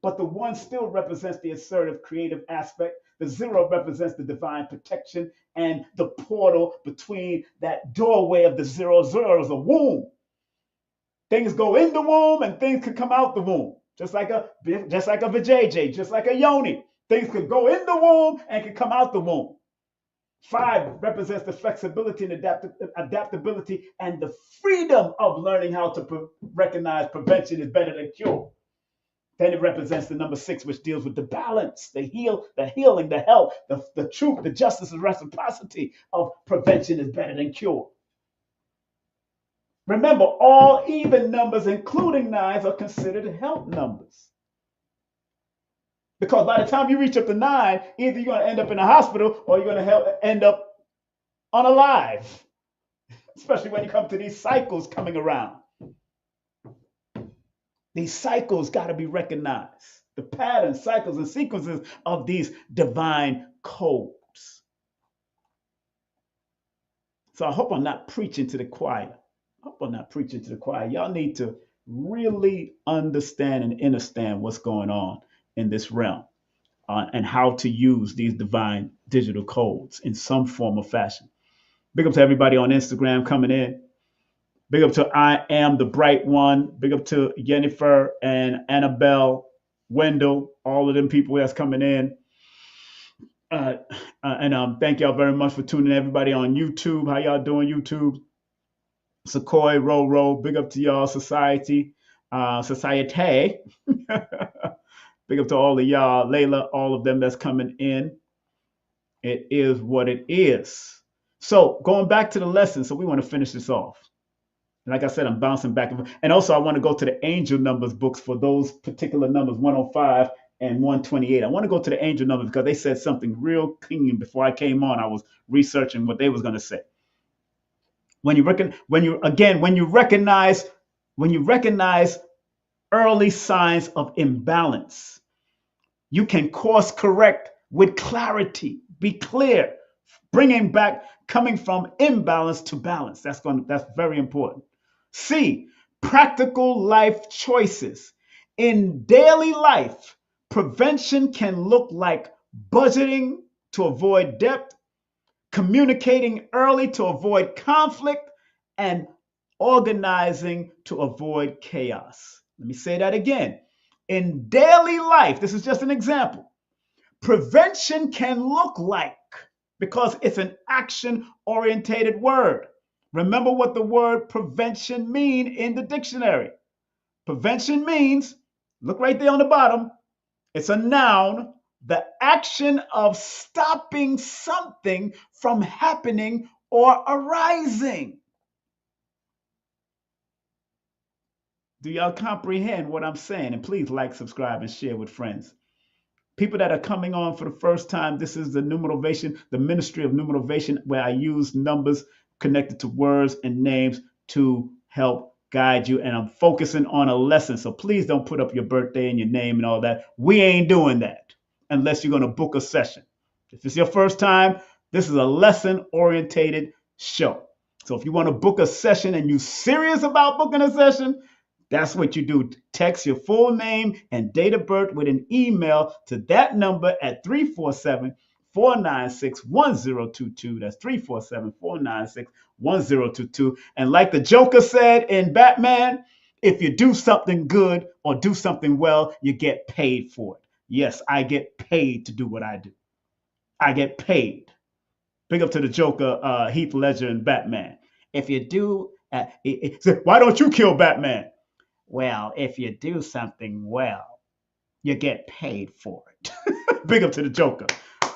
But the 1 still represents the assertive creative aspect. The 0 represents the divine protection, and the portal between that doorway of the 0 is a womb. Things go in the womb and things could come out the womb. Just like a vajayjay, just like a yoni. Things could go in the womb and could come out the womb. 5 represents the flexibility and adaptability and the freedom of learning how to recognize prevention is better than cure. Then it represents the number 6, which deals with the balance, the healing, the health, the truth, the justice, and reciprocity of prevention is better than cure. Remember, all even numbers, including 9s, are considered health numbers. Because by the time you reach up to 9, either you're going to end up in a hospital or you're going to end up unalive, especially when you come to these cycles coming around. These cycles got to be recognized. The patterns, cycles, and sequences of these divine codes. So I hope I'm not preaching to the choir. Y'all need to really understand and understand what's going on in this realm and how to use these divine digital codes in some form or fashion. Big up to everybody on Instagram coming in. Big up to I Am the Bright One. Big up to Jennifer and Annabelle, Wendell, all of them people that's coming in. Thank y'all very much for tuning in. Everybody on YouTube. How y'all doing, YouTube? Sequoia, Ro, big up to y'all, society. Big up to all of y'all, Layla, all of them that's coming in. It is what it is. So going back to the lesson, so we want to finish this off. Like I said, I'm bouncing back. And also I want to go to the angel numbers books for those particular numbers, 105 and 128. I want to go to the angel numbers because they said something real clean before I came on. I was researching what they was going to say. When you recognize early signs of imbalance, you can course correct with clarity. Be clear, coming from imbalance to balance. That's very important. C, practical life choices. In daily life, prevention can look like budgeting to avoid debt, communicating early to avoid conflict, and organizing to avoid chaos. Let me say that again. In daily life, this is just an example, prevention can look like, because it's an action-orientated word. Remember what the word prevention means in the dictionary. Prevention means, look right there on the bottom, it's a noun, the action of stopping something from happening or arising. Do y'all comprehend what I'm saying? And please like, subscribe, and share with friends. People that are coming on for the first time, this is the Numerovation, the Ministry of Numerovation, where I use numbers connected to words and names to help guide you. And I'm focusing on a lesson. So please don't put up your birthday and your name and all that. We ain't doing that unless you're going to book a session. If it's your first time, this is a lesson-orientated show. So if you want to book a session and you're serious about booking a session, that's what you do. Text your full name and date of birth with an email to that number at 347-496-1022. That's 347-496-1022. And like the Joker said in Batman, if you do something good or do something well, you get paid for it. Yes, I get paid to do what I do. I get paid. Big up to the Joker, Heath Ledger and Batman. If you do, why don't you kill Batman? Well, if you do something well, you get paid for it. Big up to the Joker.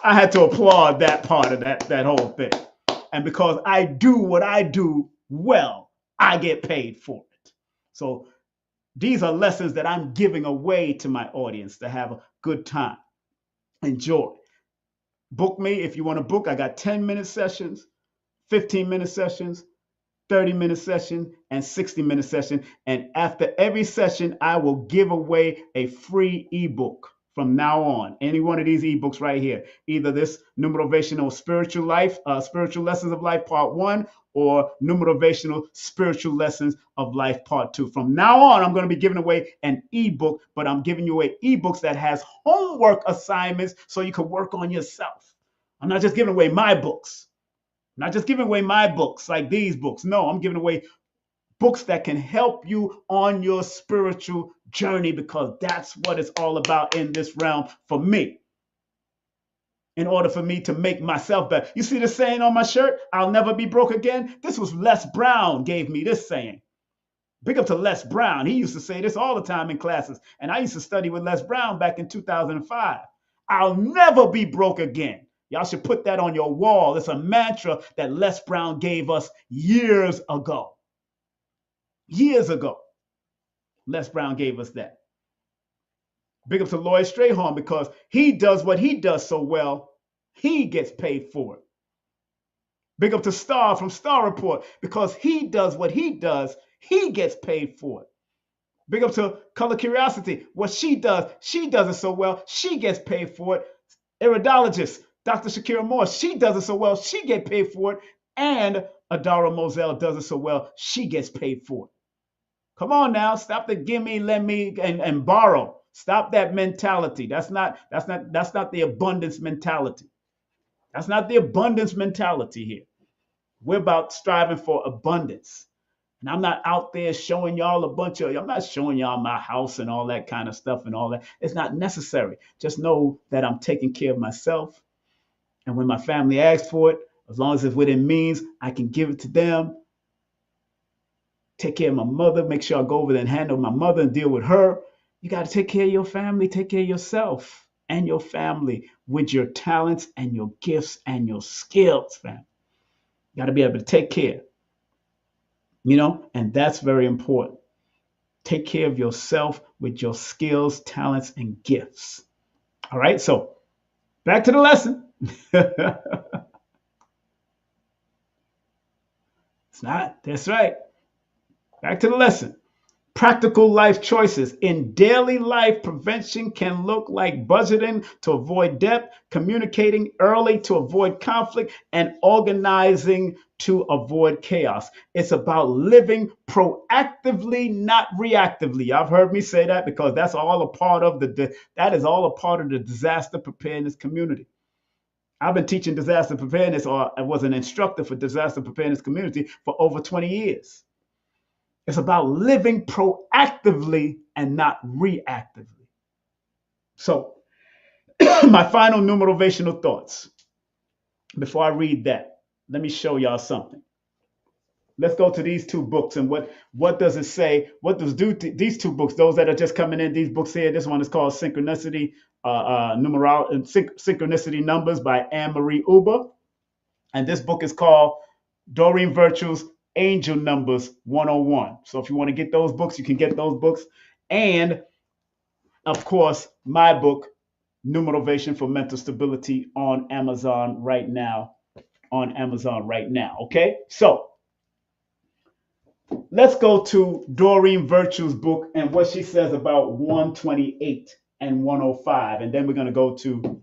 I had to applaud that part of that whole thing. And because I do what I do well, I get paid for it. So these are lessons that I'm giving away to my audience to have a good time. Enjoy. Book me if you want to book. I got 10-minute sessions, 15-minute sessions, 30-minute session, and 60-minute session. And after every session, I will give away a free ebook from now on. Any one of these ebooks right here, either this Numerovational Spiritual Life, Spiritual Lessons of Life Part 1, or Numerovational Spiritual Lessons of Life Part 2. From now on, I'm going to be giving away an ebook, but I'm giving you away ebooks that has homework assignments so you can work on yourself. I'm not just giving away my books. Not just giving away my books like these books. No, I'm giving away books that can help you on your spiritual journey, because that's what it's all about in this realm for me. In order for me to make myself better. You see the saying on my shirt, I'll never be broke again? This was Les Brown gave me this saying. Big up to Les Brown. He used to say this all the time in classes. And I used to study with Les Brown back in 2005. I'll never be broke again. Y'all should put that on your wall. It's a mantra that Les Brown gave us years ago. Years ago, Les Brown gave us that. Big up to Lloyd Strayhorn, because he does what he does so well, he gets paid for it. Big up to Star from Star Report, because he does what he does, he gets paid for it. Big up to Color Curiosity. What she does it so well, she gets paid for it. Iridologist, Dr. Shakira Moore, she does it so well, she gets paid for it. And Adara Moselle does it so well, she gets paid for it. Come on now, stop the gimme, let me, and borrow. Stop that mentality. That's not the abundance mentality. That's not the abundance mentality here. We're about striving for abundance. And I'm not out there showing y'all I'm not showing y'all my house and all that kind of stuff and all that. It's not necessary. Just know that I'm taking care of myself. And when my family asks for it, as long as it's within means, I can give it to them. Take care of my mother, make sure I go over there and handle my mother and deal with her. You got to take care of your family, take care of yourself and your family with your talents and your gifts and your skills, fam. You got to be able to take care, and that's very important. Take care of yourself with your skills, talents, and gifts. All right, so back to the lesson. It's not, that's right. Back to the lesson. Practical life choices. In daily life, prevention can look like budgeting to avoid debt, communicating early to avoid conflict, and organizing to avoid chaos. It's about living proactively, not reactively. I've heard me say that because that's all a part of that is all a part of the disaster preparedness community. I've been teaching disaster preparedness, or I was an instructor for disaster preparedness community for over 20 years. It's about living proactively and not reactively. So my final numerovational thoughts. Before I read that, let me show y'all something. Let's go to these two books and what does it say? What does these two books? Those that are just coming in, these books here. This one is called Synchronicity Synchronicity Numbers by Anne Marie Uber, and this book is called Doreen Virtue's Angel Numbers 101. So if you want to get those books, you can get those books. And of course, my book, Numerovation for Mental Stability, on Amazon right now. Okay, so let's go to Doreen Virtue's book and what she says about 128 and 105. And then we're going to go to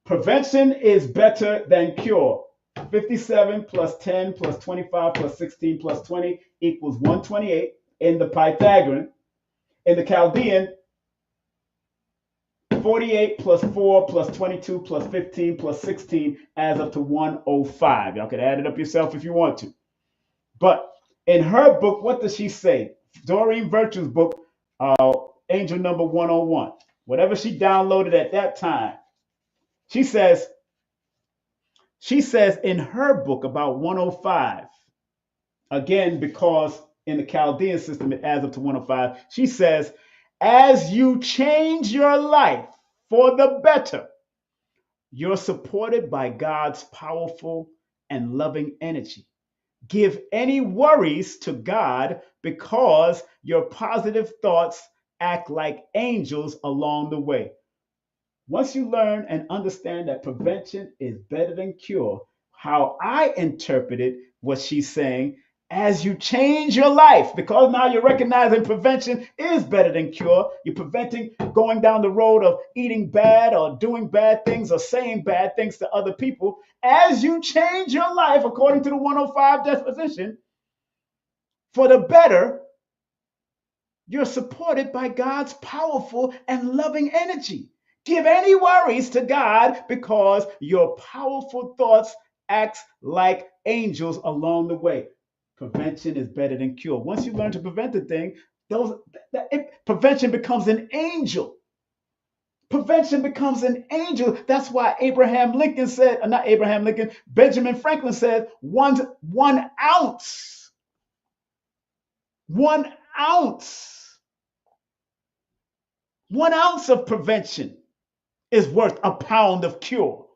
prevention is better than cure. 57 plus 10 plus 25 plus 16 plus 20 equals 128 in the Pythagorean. In the Chaldean, 48 plus 4 plus 22 plus 15 plus 16 adds up to 105. Y'all can add it up yourself if you want to. But in her book, what does she say? Doreen Virtue's book, Angel Number 101. Whatever she downloaded at that time. She says in her book about 105, again, because in the Chaldean system it adds up to 105, she says, as you change your life for the better, you're supported by God's powerful and loving energy. Give any worries to God because your positive thoughts act like angels along the way. Once you learn and understand that prevention is better than cure, how I interpreted what she's saying, as you change your life, because now you're recognizing prevention is better than cure. You're preventing going down the road of eating bad or doing bad things or saying bad things to other people. As you change your life, according to the 105 definition, for the better, you're supported by God's powerful and loving energy. Give any worries to God because your powerful thoughts act like angels along the way. Prevention is better than cure. Once you learn to prevent the thing, prevention becomes an angel. Prevention becomes an angel. That's why Benjamin Franklin said, one ounce. 1 ounce. 1 ounce of prevention is worth a pound of cure.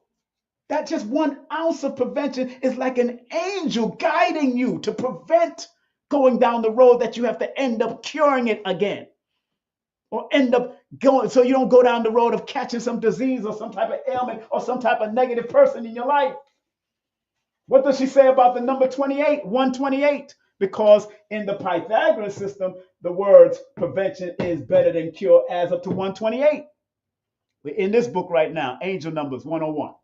That just 1 ounce of prevention is like an angel guiding you to prevent going down the road that you have to end up curing it again. Or end up going, so you don't go down the road of catching some disease or some type of ailment or some type of negative person in your life. What does she say about the number 28, 128? Because in the Pythagorean system, the words prevention is better than cure adds up to 128. We're in this book right now, Angel Numbers 101.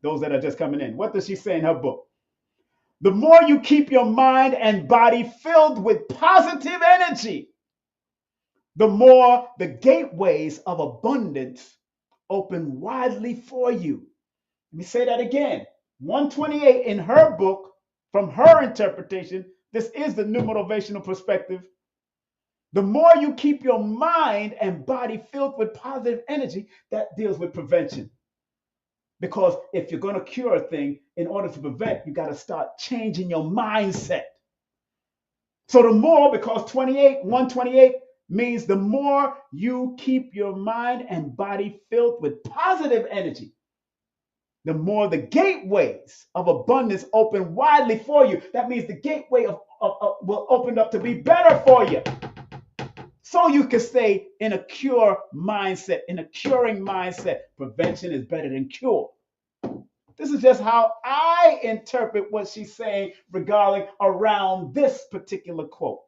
Those that are just coming in. What does she say in her book? The more you keep your mind and body filled with positive energy, the more the gateways of abundance open widely for you. Let me say that again. 128 in her book, from her interpretation, this is the numerovational perspective. The more you keep your mind and body filled with positive energy, that deals with prevention. Because if you're going to cure a thing, in order to prevent, you got to start changing your mindset. So the more, because 128 means the more you keep your mind and body filled with positive energy, the more the gateways of abundance open widely for you. That means the gateway will open up to be better for you. So you can stay in a cure mindset, in a curing mindset. Prevention is better than cure. This is just how I interpret what she's saying regarding around this particular quote.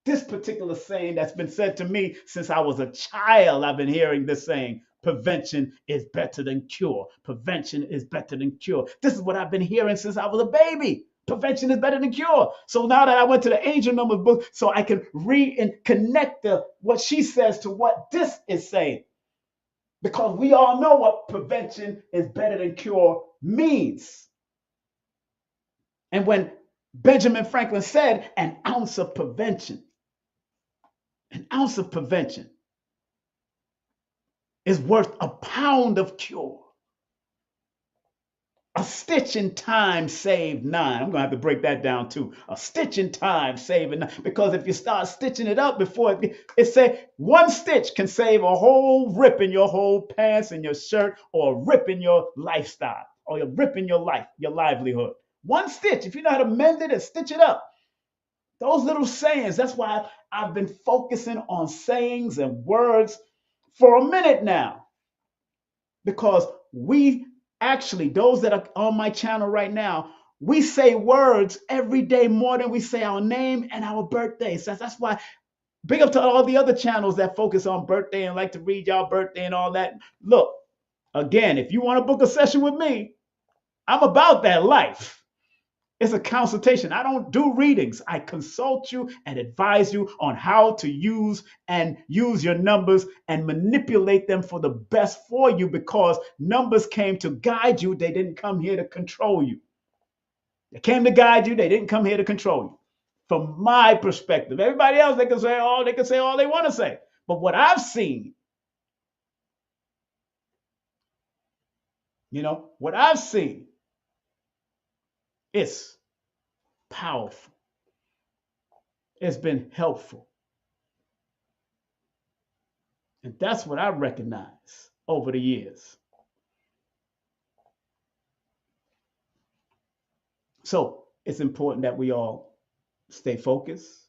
This particular saying that's been said to me since I was a child. I've been hearing this saying, prevention is better than cure. Prevention is better than cure. This is what I've been hearing since I was a baby. Prevention is better than cure. So now that I went to the Angel Numbers book, so I can read and connect what she says to what this is saying. Because we all know what prevention is better than cure means. And when Benjamin Franklin said an ounce of prevention is worth a pound of cure. A stitch in time saved 9. I'm going to have to break that down too. A stitch in time saved 9. Because if you start stitching it up before it say one stitch can save a whole rip in your whole pants and your shirt, or a rip in your lifestyle, or a rip in your life, your livelihood. One stitch. If you know how to mend it and stitch it up, those little sayings. That's why I've been focusing on sayings and words for a minute now, because we actually, those that are on my channel right now, we say words every day more than we say our name and our birthday. So that's why big up to all the other channels that focus on birthday and like to read y'all birthday and all that. Look, again, if you want to book a session with me, I'm about that life. It's a consultation. I don't do readings. I consult you and advise you on how to use your numbers and manipulate them for the best for you, because numbers came to guide you. They didn't come here to control you. They came to guide you. They didn't come here to control you. From my perspective, everybody else, they can say all they want to say. But what I've seen, what I've seen, it's powerful. It's been helpful. And that's what I recognize over the years. So it's important that we all stay focused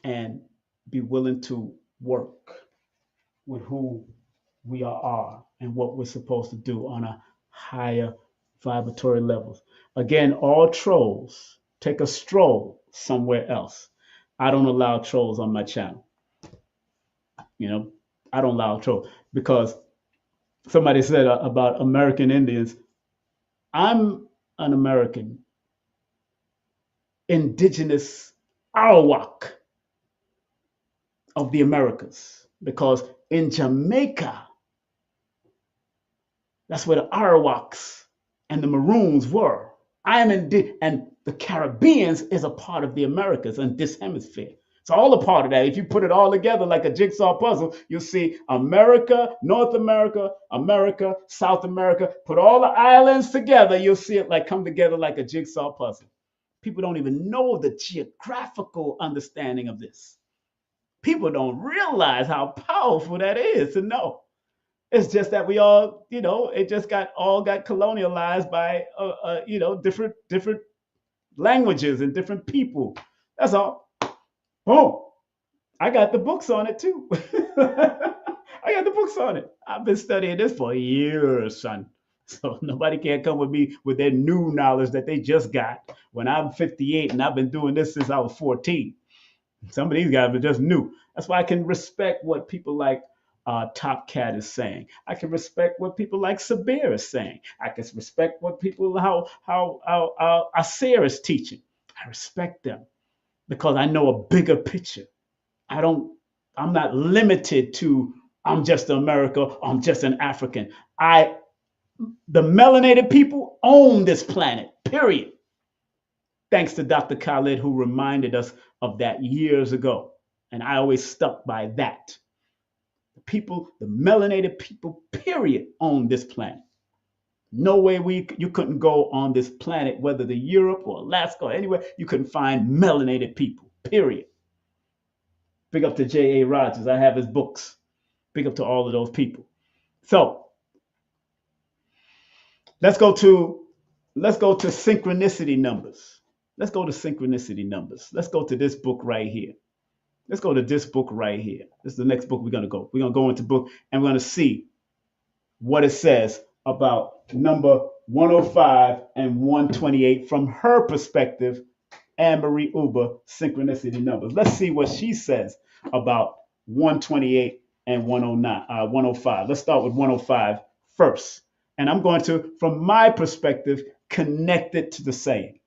and be willing to work with who we are and what we're supposed to do on a higher vibratory levels. Again, all trolls take a stroll somewhere else. I don't allow trolls on my channel. I don't allow trolls, because somebody said about American Indians, I'm an American indigenous Arawak of the Americas, because in Jamaica, that's where the Arawaks and the Maroons were. And the Caribbeans is a part of the Americas and this hemisphere. It's all a part of that. If you put it all together like a jigsaw puzzle, you'll see America, North America, America, South America. Put all the islands together, you'll see it like come together like a jigsaw puzzle. People don't even know the geographical understanding of this. People don't realize how powerful that is to know. It's just that we all, it just got colonialized by, different languages and different people. That's all. Boom. I got the books on it too. I got the books on it. I've been studying this for years, son. So nobody can come with me with their new knowledge that they just got when I'm 58 and I've been doing this since I was 14. Some of these guys are just new. That's why I can respect what people like Top Cat is saying. I can respect what people like Sabir is saying. I can respect what people, how Asir is teaching. I respect them because I know a bigger picture. I'm not limited to, I'm just America, I'm just an African. The melanated people own this planet, period. Thanks to Dr. Khalid, who reminded us of that years ago. And I always stuck by that. The melanated people, period, own this planet. No way you couldn't go on this planet, whether the Europe or Alaska or anywhere, you couldn't find melanated people, period. Big up to J.A. Rogers. I have his books. Big up to all of those people. So let's go to synchronicity numbers. Let's go to synchronicity numbers. Let's go to this book right here. Let's go to this book right here. This is the next book we're going to go. We're going to go into book and we're going to see what it says about number 105 and 128 from her perspective, Anne-Marie Uber, synchronicity numbers. Let's see what she says about 128 and 105. Let's start with 105 first. And I'm going to, from my perspective, connect it to the saying.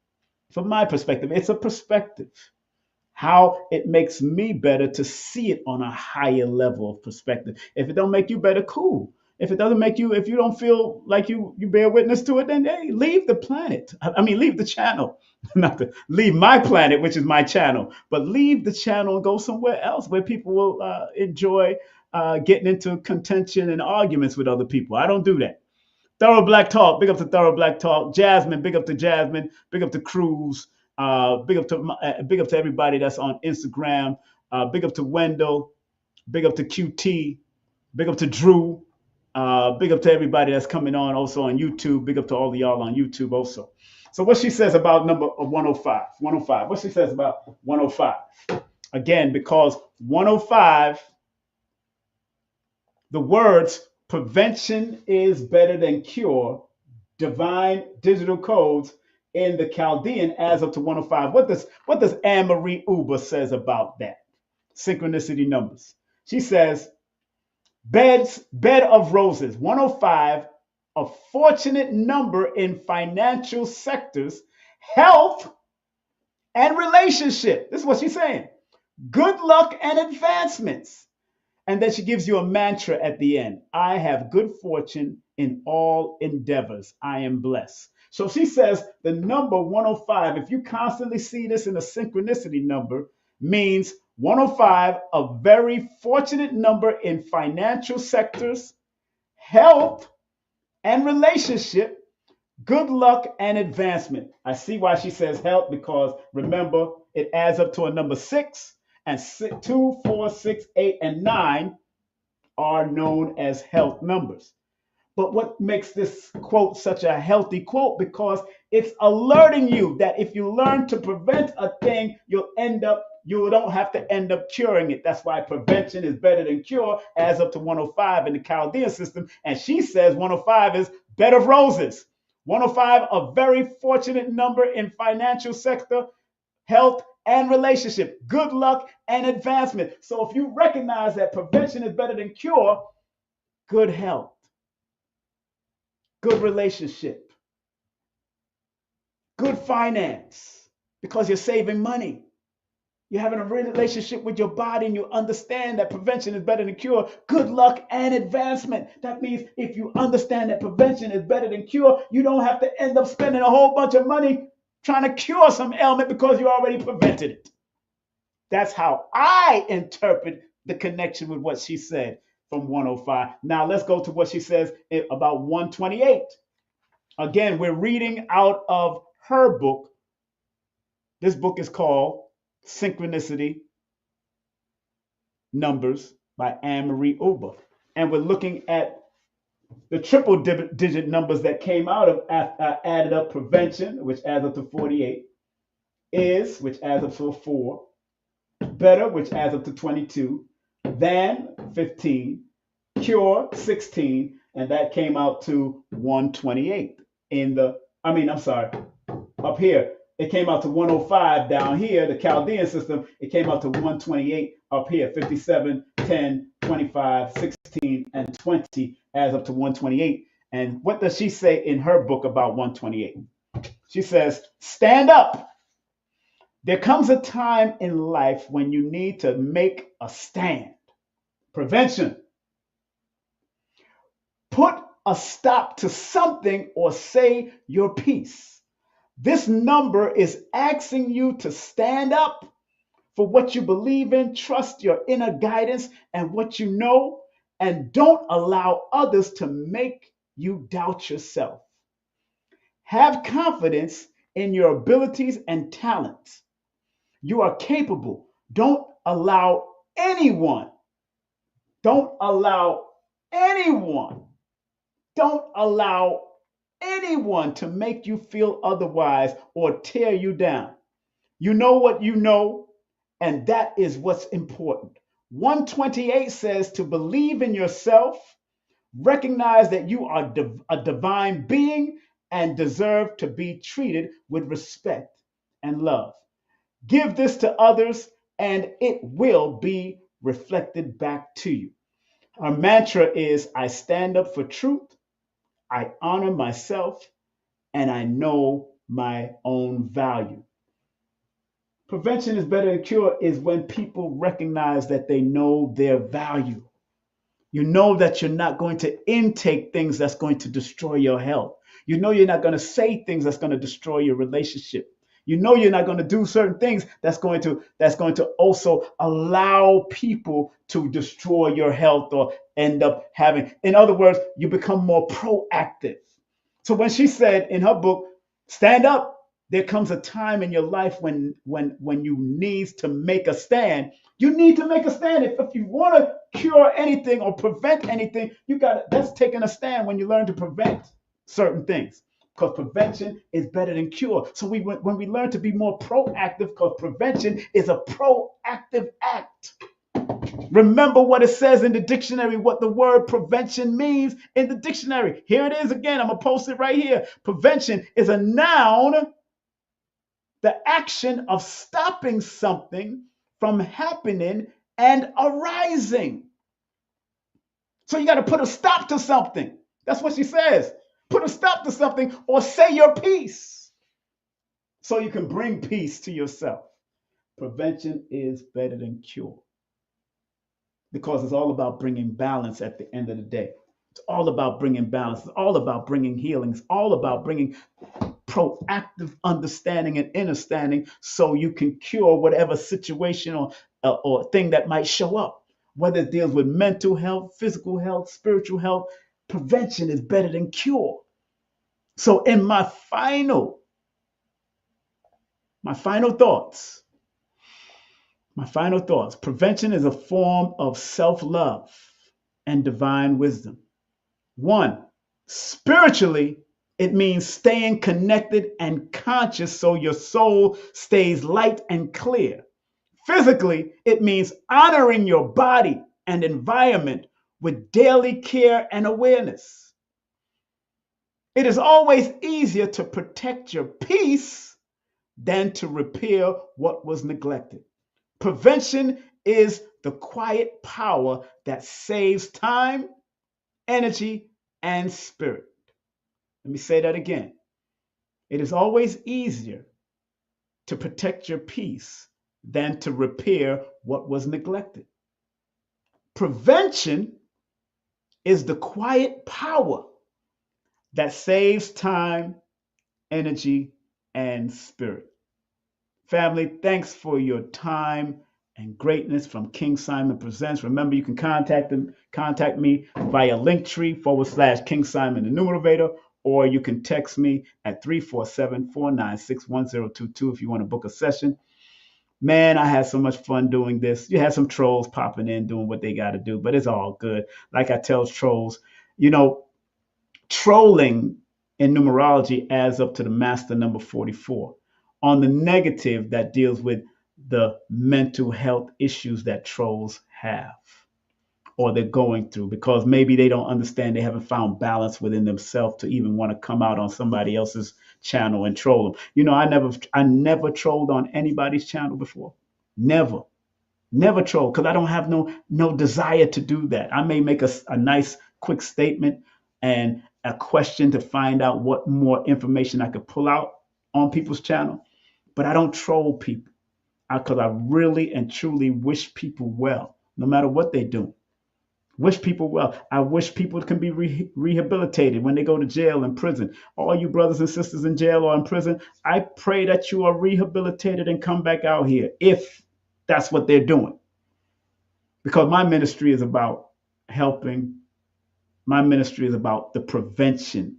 From my perspective, it's a perspective. How it makes me better to see it on a higher level of perspective. If it don't make you better, cool. If it doesn't make you, if you don't feel like you bear witness to it, then hey, leave the planet. Leave the channel. Not to leave my planet, which is my channel, but leave the channel and go somewhere else where people will enjoy getting into contention and arguments with other people. I don't do that. Thorough Black Talk, big up to Thorough Black Talk. Jasmine, big up to Jasmine. Big up to Cruz. Big up to everybody that's on Instagram. Big up to Wendell. Big up to QT. Big up to Drew. Big up to everybody that's coming on also on YouTube. Big up to all of y'all on YouTube also. So what she says about number 105, 105, what she says about 105. Again, because 105, the words prevention is better than cure, divine digital codes in the Chaldean adds up to 105. What does Anne-Marie Uber says about that? Synchronicity numbers. She says, bed of roses, 105, a fortunate number in financial sectors, health, and relationship. This is what she's saying. Good luck and advancements. And then she gives you a mantra at the end. I have good fortune in all endeavors. I am blessed. So she says the number 105, if you constantly see this in a synchronicity number, means 105, a very fortunate number in financial sectors, health, and relationship, good luck and advancement. I see why she says health, because remember, it adds up to a number 6, and 2, 4, 6, 8, and 9 are known as health numbers. But what makes this quote such a healthy quote? Because it's alerting you that if you learn to prevent a thing, you don't have to end up curing it. That's why prevention is better than cure, adds up to 105 in the Chaldean system. And she says 105 is bed of roses. 105, a very fortunate number in financial sector, health, and relationship, good luck and advancement. So if you recognize that prevention is better than cure, good health, good relationship, good finance, because you're saving money. You're having a relationship with your body and you understand that prevention is better than cure, good luck and advancement. That means if you understand that prevention is better than cure, you don't have to end up spending a whole bunch of money trying to cure some ailment because you already prevented it. That's how I interpret the connection with what she said from 105. Now let's go to what she says about 128. Again, we're reading out of her book. This book is called Synchronicity Numbers by Anne-Marie Uber. And we're looking at the triple digit numbers that came out of added up prevention, which adds up to 48, is, which adds up to a 4, better, which adds up to 22, than 15, cure 16, and that came out to 128 up here. It came out to 105 down here, the Chaldean system. It came out to 128 up here, 57, 10, 25, 16, and 20 adds up to 128. And what does she say in her book about 128? She says, stand up. There comes a time in life when you need to make a stand. Prevention. Put a stop to something or say your piece. This number is asking you to stand up for what you believe in, trust your inner guidance and what you know, and don't allow others to make you doubt yourself. Have confidence in your abilities and talents. You are capable. Don't allow anyone to make you feel otherwise or tear you down. You know what you know, and that is what's important. 128 says to believe in yourself, recognize that you are a divine being and deserve to be treated with respect and love. Give this to others, and it will be reflected back to you. Our mantra is, I stand up for truth, I honor myself, and I know my own value. Prevention is better than cure is when people recognize that they know their value. You know that you're not going to intake things that's going to destroy your health. You know you're not going to say things that's going to destroy your relationship. You know you're not going to do certain things that's going to also allow people to destroy your health or end up having. In other words, you become more proactive. So when she said in her book, stand up, there comes a time in your life when you need to make a stand. You need to make a stand. If you want to cure anything or prevent anything, that's taking a stand when you learn to prevent certain things. because prevention is better than cure. So when we learn to be more proactive, because prevention is a proactive act. Remember what it says in the dictionary, what the word prevention means in the dictionary. Here it is again. I'm going to post it right here. Prevention is a noun, the action of stopping something from happening and arising. So you got to put a stop to something. That's what she says. Put a stop to something or say your piece so you can bring peace to yourself. Prevention is better than cure, because it's all about bringing balance at the end of the day. It's all about bringing balance. It's all about bringing healing. It's all about bringing proactive understanding and understanding so you can cure whatever situation or thing that might show up, whether it deals with mental health, physical health, spiritual health. Prevention is better than cure. So in my final thoughts, prevention is a form of self-love and divine wisdom. 1, spiritually, it means staying connected and conscious so your soul stays light and clear. Physically, it means honoring your body and environment with daily care and awareness. It is always easier to protect your peace than to repair what was neglected. Prevention is the quiet power that saves time, energy, and spirit. Let me say that again. It is always easier to protect your peace than to repair what was neglected. Prevention is the quiet power that saves time, energy, and spirit. Family, thanks for your time and greatness from King Simon Presents. Remember, you can contact me via Linktree/King Simon the Numerovator, or you can text me at 347-496-1022 if you want to book a session. Man, I had so much fun doing this. You had some trolls popping in doing what they got to do, but it's all good. Like I tell trolls, trolling in numerology adds up to the master number 44. On the negative, that deals with the mental health issues that trolls have or they're going through, because maybe they don't understand, they haven't found balance within themselves to even want to come out on somebody else's channel and troll them. I never trolled on anybody's channel before. Never troll, because I don't have no desire to do that. I may make a nice quick statement and a question to find out what more information I could pull out on people's channel, but I don't troll people because I really and truly wish people well, no matter what they do. Wish people well. I wish people can be rehabilitated when they go to jail and prison. All you brothers and sisters in jail or in prison, I pray that you are rehabilitated and come back out here, if that's what they're doing. Because my ministry is about helping. My ministry is about the prevention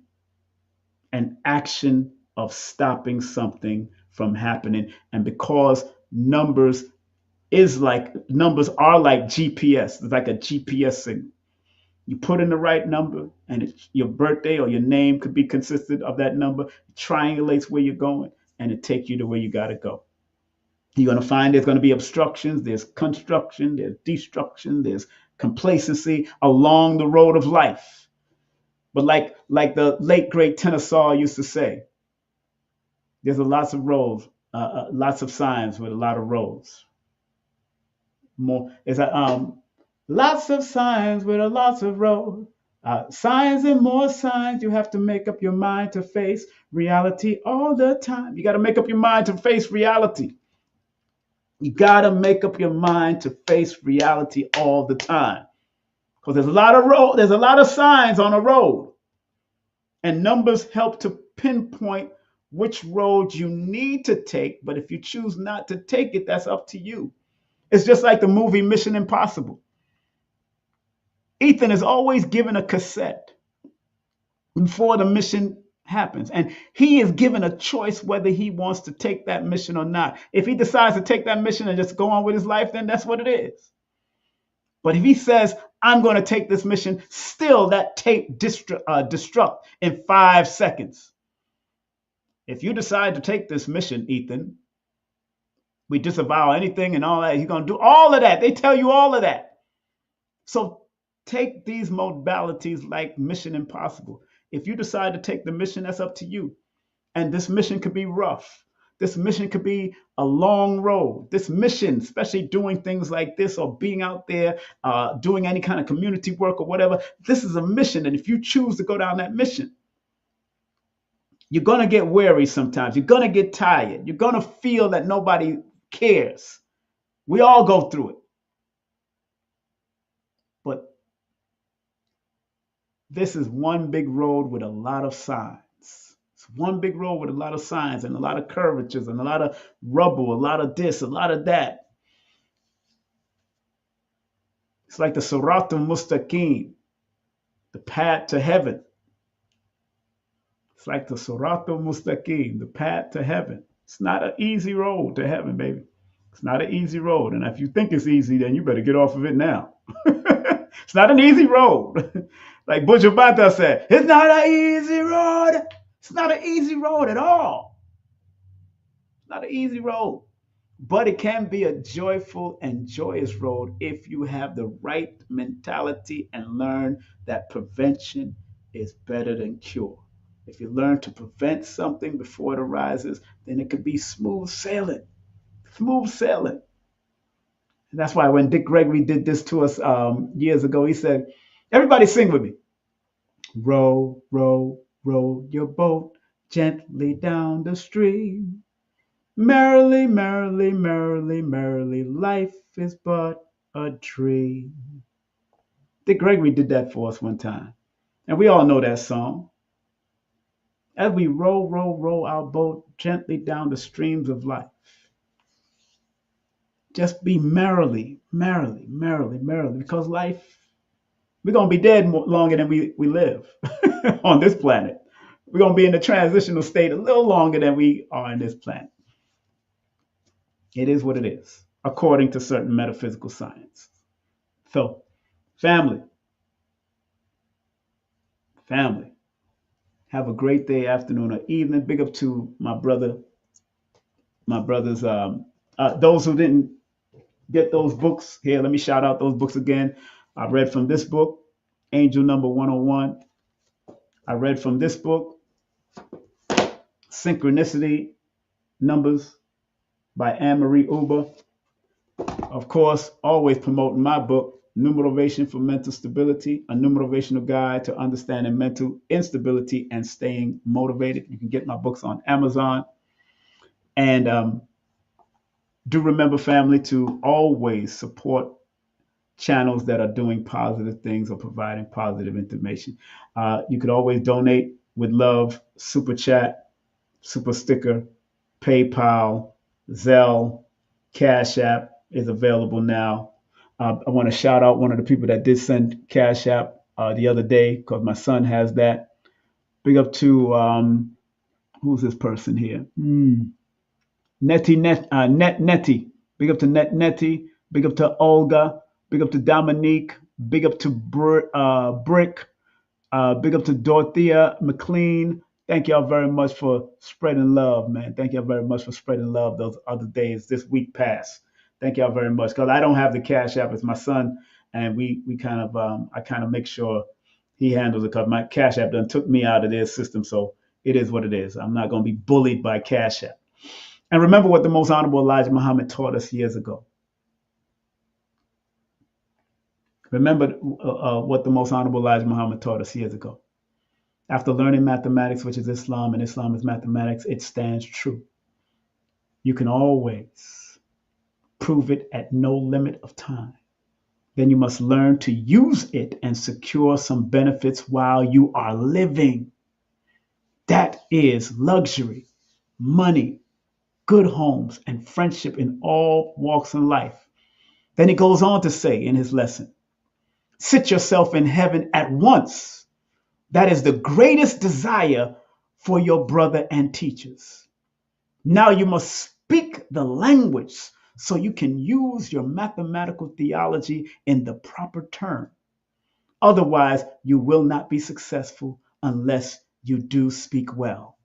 and action of stopping something from happening. And because numbers are like GPS. It's like a GPS signal. You put in the right number, and your birthday or your name could be consistent of that number. It triangulates where you're going, and it takes you to where you got to go. You're going to find there's going to be obstructions, there's construction, there's destruction, there's complacency along the road of life. But like the late great Kennesaw used to say, there's lots of roads, lots of signs with a lot of roads. Lots of signs with a lots of roads. Signs and more signs. You have to make up your mind to face reality all the time. You got to make up your mind to face reality. You got to make up your mind to face reality all the time. Because there's a lot of signs on a road. And numbers help to pinpoint which road you need to take. But if you choose not to take it, that's up to you. It's just like the movie Mission Impossible. Ethan is always given a cassette before the mission happens. And he is given a choice whether he wants to take that mission or not. If he decides to take that mission and just go on with his life, then that's what it is. But if he says, I'm going to take this mission, still that tape destruct in 5 seconds. if you decide to take this mission, Ethan, we disavow anything and all that. He's going to do all of that. They tell you all of that. So take these modalities like Mission Impossible. If you decide to take the mission, that's up to you. And this mission could be rough. This mission could be a long road. This mission, especially doing things like this or being out there, doing any kind of community work or whatever, this is a mission. And if you choose to go down that mission, you're going to get weary sometimes. You're going to get tired. You're going to feel that nobody cares. We all go through it. But this is one big road with a lot of signs. It's one big road with a lot of signs and a lot of curvatures and a lot of rubble, a lot of this, a lot of that. It's like the Siratul Mustaqim, the path to heaven. It's like the Siratul Mustaqim, the path to heaven. It's not an easy road to heaven, baby. It's not an easy road. And if you think it's easy, then you better get off of it now. It's not an easy road. Like Buju Banton said, it's not an easy road. It's not an easy road at all. It's not an easy road. But it can be a joyful and joyous road if you have the right mentality and learn that prevention is better than cure. If you learn to prevent something before it arises, then it could be smooth sailing. Smooth sailing. And that's why when Dick Gregory did this to us years ago, he said, everybody sing with me. Row, row, row your boat gently down the stream. Merrily, merrily, merrily, merrily, life is but a dream. Dick Gregory did that for us one time. And we all know that song. As we row, row, row our boat gently down the streams of life. Just be merrily, merrily, merrily, merrily, because life, we're going to be dead longer than we live on this planet. We're going to be in the transitional state a little longer than we are on this planet. It is what it is, according to certain metaphysical science. So, family, have a great day, afternoon, or evening. Big up to my brothers, those who didn't get those books. Here, let me shout out those books again. I read from this book, Angel Number 101. I read from this book, Synchronicity Numbers by Anne-Marie Uber. Of course, always promoting my book, Numerovation for Mental Stability, a numerovational guide to understanding mental instability and staying motivated. You can get my books on Amazon. And do remember, family, to always support channels that are doing positive things or providing positive information. You could always donate with love, Super Chat, Super Sticker, PayPal, Zelle, Cash App is available now. I want to shout out one of the people that did send Cash App the other day because my son has that. Big up to, who's this person here? Nettie. Big up to Nettie. Big up to Olga. Big up to Dominique. Big up to Brick. Big up to Dorothea McLean. Thank y'all very much for spreading love, man. Thank y'all very much for spreading love those other days, this week past. Thank y'all very much. Because I don't have the Cash App. It's my son. And we kind of, I kind of make sure he handles it because my Cash App done took me out of their system. So it is what it is. I'm not going to be bullied by Cash App. And remember what the most honorable Elijah Muhammad taught us years ago. Remember what the most honorable Elijah Muhammad taught us years ago. After learning mathematics, which is Islam, and Islam is mathematics, it stands true. You can always prove it at no limit of time. Then you must learn to use it and secure some benefits while you are living. That is luxury, money, good homes, and friendship in all walks of life. Then he goes on to say in his lesson, sit yourself in heaven at once. That is the greatest desire for your brother and teachers. Now you must speak the language so you can use your mathematical theology in the proper term. Otherwise, you will not be successful unless you do speak well.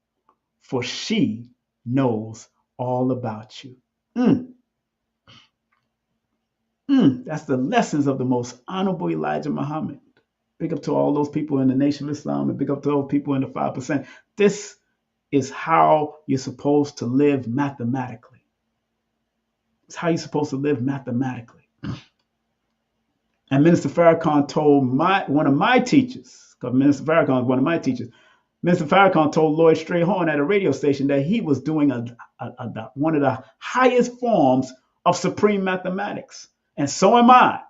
for she knows all about you. That's the lessons of the most honorable Elijah Muhammad. Big up to all those people in the Nation of Islam and big up to those people in the 5%. This is how you're supposed to live mathematically. It's how you're supposed to live mathematically. And Minister Farrakhan told one of my teachers, because Minister Farrakhan is one of my teachers, Minister Farrakhan told Lloyd Strayhorn at a radio station that he was doing one of the highest forms of supreme mathematics. And so am I.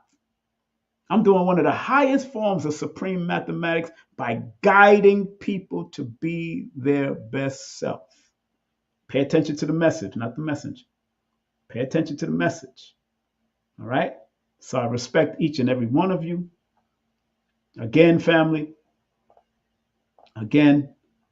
I'm doing one of the highest forms of supreme mathematics by guiding people to be their best self. Pay attention to the message, not the messenger. Pay attention to the message. All right? So I respect each and every one of you. Again, family,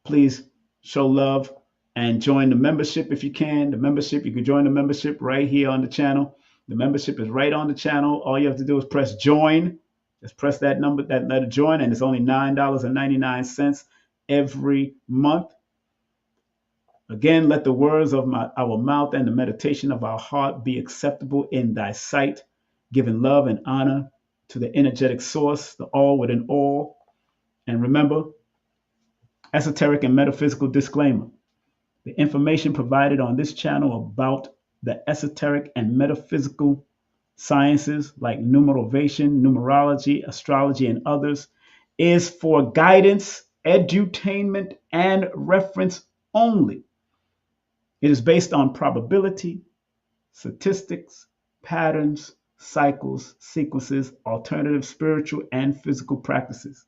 please show love and join the membership if you can. The membership, you can join the membership right here on the channel. The membership is right on the channel. All you have to do is press join. Just press that number, that letter join, and it's only $9.99 every month. Again, let the words of our mouth and the meditation of our heart be acceptable in thy sight, giving love and honor to the energetic source, the all within all. And remember, esoteric and metaphysical disclaimer. The information provided on this channel about the esoteric and metaphysical sciences like numerovation, numerology, astrology, and others is for guidance, edutainment, and reference only. It is based on probability, statistics, patterns, cycles, sequences, alternative spiritual and physical practices.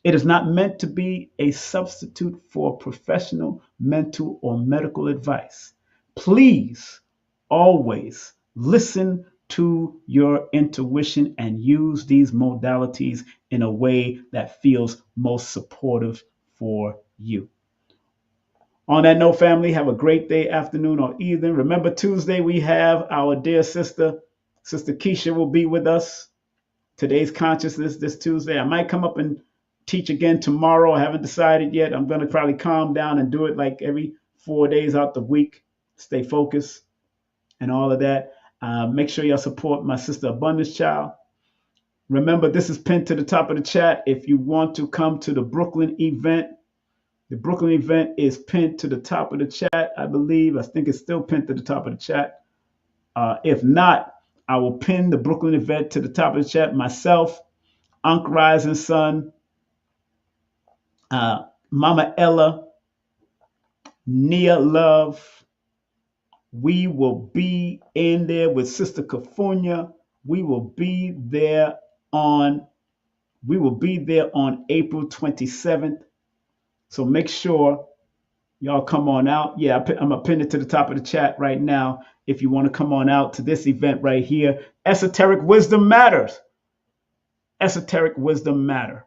It is not meant to be a substitute for professional, mental, or medical advice. Please always listen to your intuition and use these modalities in a way that feels most supportive for you. On that note, family, have a great day, afternoon, or evening. Remember, Tuesday we have our dear Sister Keisha will be with us. Today's Consciousness this Tuesday. I might come up and teach again tomorrow. I haven't decided yet. I'm going to probably calm down and do it like every 4 days out the week. Stay focused and all of that. Make sure y'all support my sister Abundance Child. Remember, this is pinned to the top of the chat. If you want to come to the Brooklyn event, the Brooklyn event is pinned to the top of the chat, I believe. I think it's still pinned to the top of the chat. If not, I will pin the Brooklyn event to the top of the chat myself, Unc Rising Sun, Mama Ella, Nia Love. We will be in there with Sister Kafunya. We will be there on April 27th. So make sure y'all come on out. Yeah, I'm going to pin it to the top of the chat right now if you want to come on out to this event right here. Esoteric Wisdom Matters. Esoteric Wisdom Matter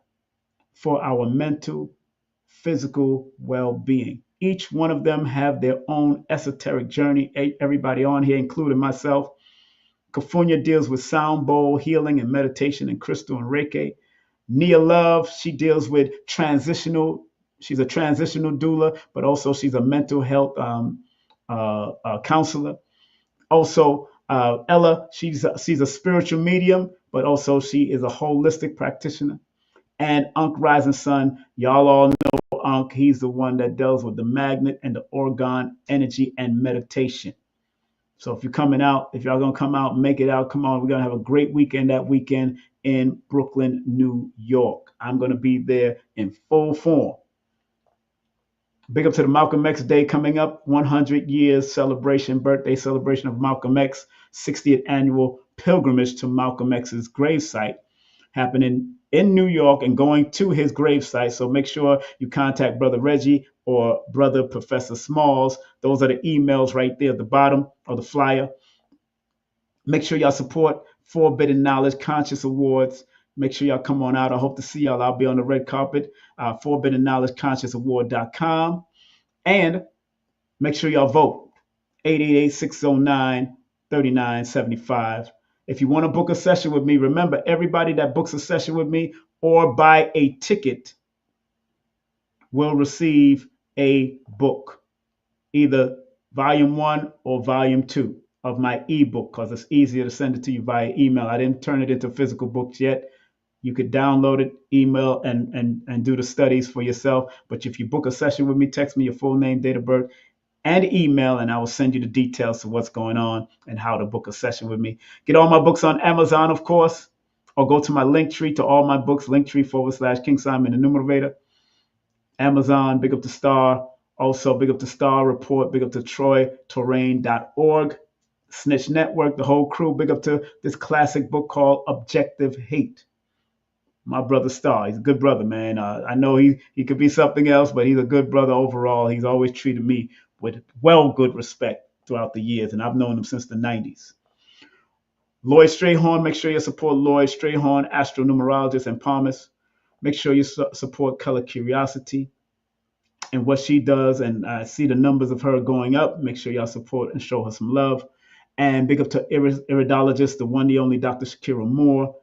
for our mental, physical well-being. Each one of them have their own esoteric journey. Everybody on here, including myself. Kafunya deals with sound bowl healing and meditation and crystal and Reiki. Nia Love, she deals with she's a transitional doula, but also she's a mental health counselor. Also, Ella, she's a spiritual medium, but also she is a holistic practitioner. And Unc Rising Sun, y'all all know Unc. He's the one that deals with the magnet and the orgone energy and meditation. So if you're coming out, if y'all gonna come out, make it out. Come on, we're gonna have a great weekend that weekend in Brooklyn, New York. I'm gonna be there in full form. Big up to the Malcolm X Day coming up, 100 years celebration, birthday celebration of Malcolm X, 60th annual pilgrimage to Malcolm X's gravesite, happening in New York and going to his gravesite. So make sure you contact Brother Reggie or Brother Professor Smalls. Those are the emails right there at the bottom of the flyer. Make sure y'all support Forbidden Knowledge Conscious Awards. Make sure y'all come on out. I hope to see y'all. I'll be on the red carpet, Forbidden Knowledge Conscious Award.com. And make sure y'all vote, 888-609-3975. If you want to book a session with me, remember, everybody that books a session with me or buy a ticket will receive a book. either volume 1 or volume 2 of my ebook, because it's easier to send it to you via email. I didn't turn it into physical books yet. You could download it, email, and do the studies for yourself. But if you book a session with me, text me your full name, date of birth, and email, and I will send you the details of what's going on and how to book a session with me. Get all my books on Amazon, of course, or go to my Linktree to all my books, Linktree/King Simon the Numerovator. Amazon, big up to Star. Also, big up to Star Report, big up to TroyTerrain.org. Snitch Network, the whole crew, big up to this classic book called Objective Hate. My brother Star, he's a good brother, man. I know he could be something else, but he's a good brother overall. He's always treated me with good respect throughout the years, and I've known him since the 90s. Lloyd Strayhorn, make sure you support Lloyd Strayhorn, astronumerologist and palmist. Make sure you support Color Curiosity and what she does, and I see the numbers of her going up. Make sure y'all support and show her some love. And big up to iridologist, the one, the only Dr. Shakira Moore,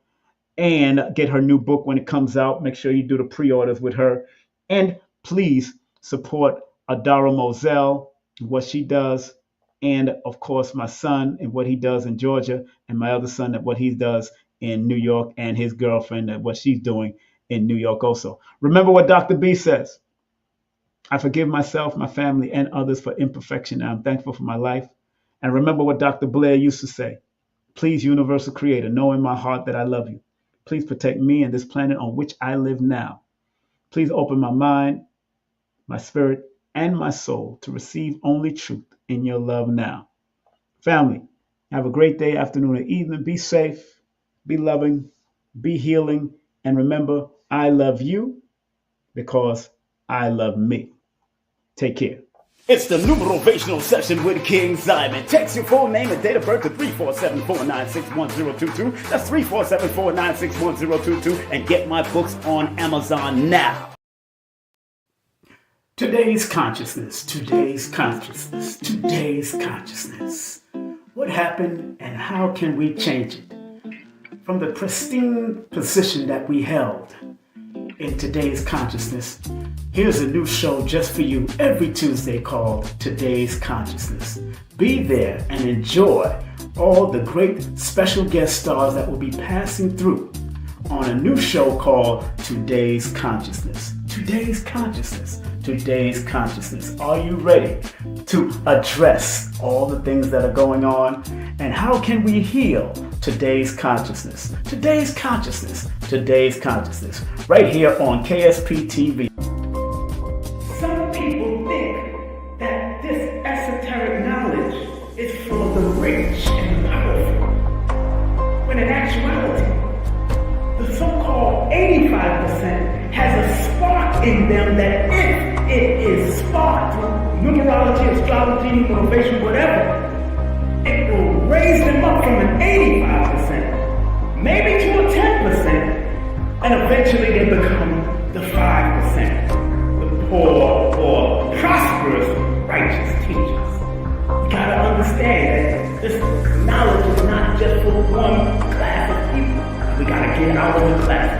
and get her new book when it comes out. Make sure you do the pre-orders with her. And please support Adara Moselle, what she does, and of course my son and what he does in Georgia, and my other son and what he does in New York, and his girlfriend and what she's doing in New York also. Remember what Dr. B says. I forgive myself, my family, and others for imperfection, and I'm thankful for my life. And remember what Dr. Blair used to say. Please, universal creator, know in my heart that I love you. Please protect me and this planet on which I live now. Please open my mind, my spirit, and my soul to receive only truth in your love now. Family, have a great day, afternoon, or evening. Be safe, be loving, be healing, and remember, I love you because I love me. Take care.
It's the Numerovational Session with King Simon. Text your full name and date of birth to 347-496-1022. That's 347-496-1022. And get my books on Amazon now.
Today's consciousness, today's consciousness, today's consciousness. What happened and how can we change it? From the pristine position that we held in today's consciousness, here's a new show just for you every Tuesday called Today's Consciousness. Be there and enjoy all the great special guest stars that will be passing through on a new show called Today's Consciousness. Today's Consciousness. Today's Consciousness. Are you ready to address all the things that are going on? And how can we heal today's consciousness? Today's consciousness. Today's consciousness. Right here on KSP TV. Some people think that this esoteric knowledge is for the rich and powerful, when in actuality, the so-called 85% has a spark in them that if it is sparked through numerology, astrology, numerovation, whatever, it will raise them up from an 85%, maybe to a 10%, and eventually they become the 5%, the poor or prosperous righteous teachers. You gotta understand that this knowledge is not just for one class of people. We gotta get out of the class.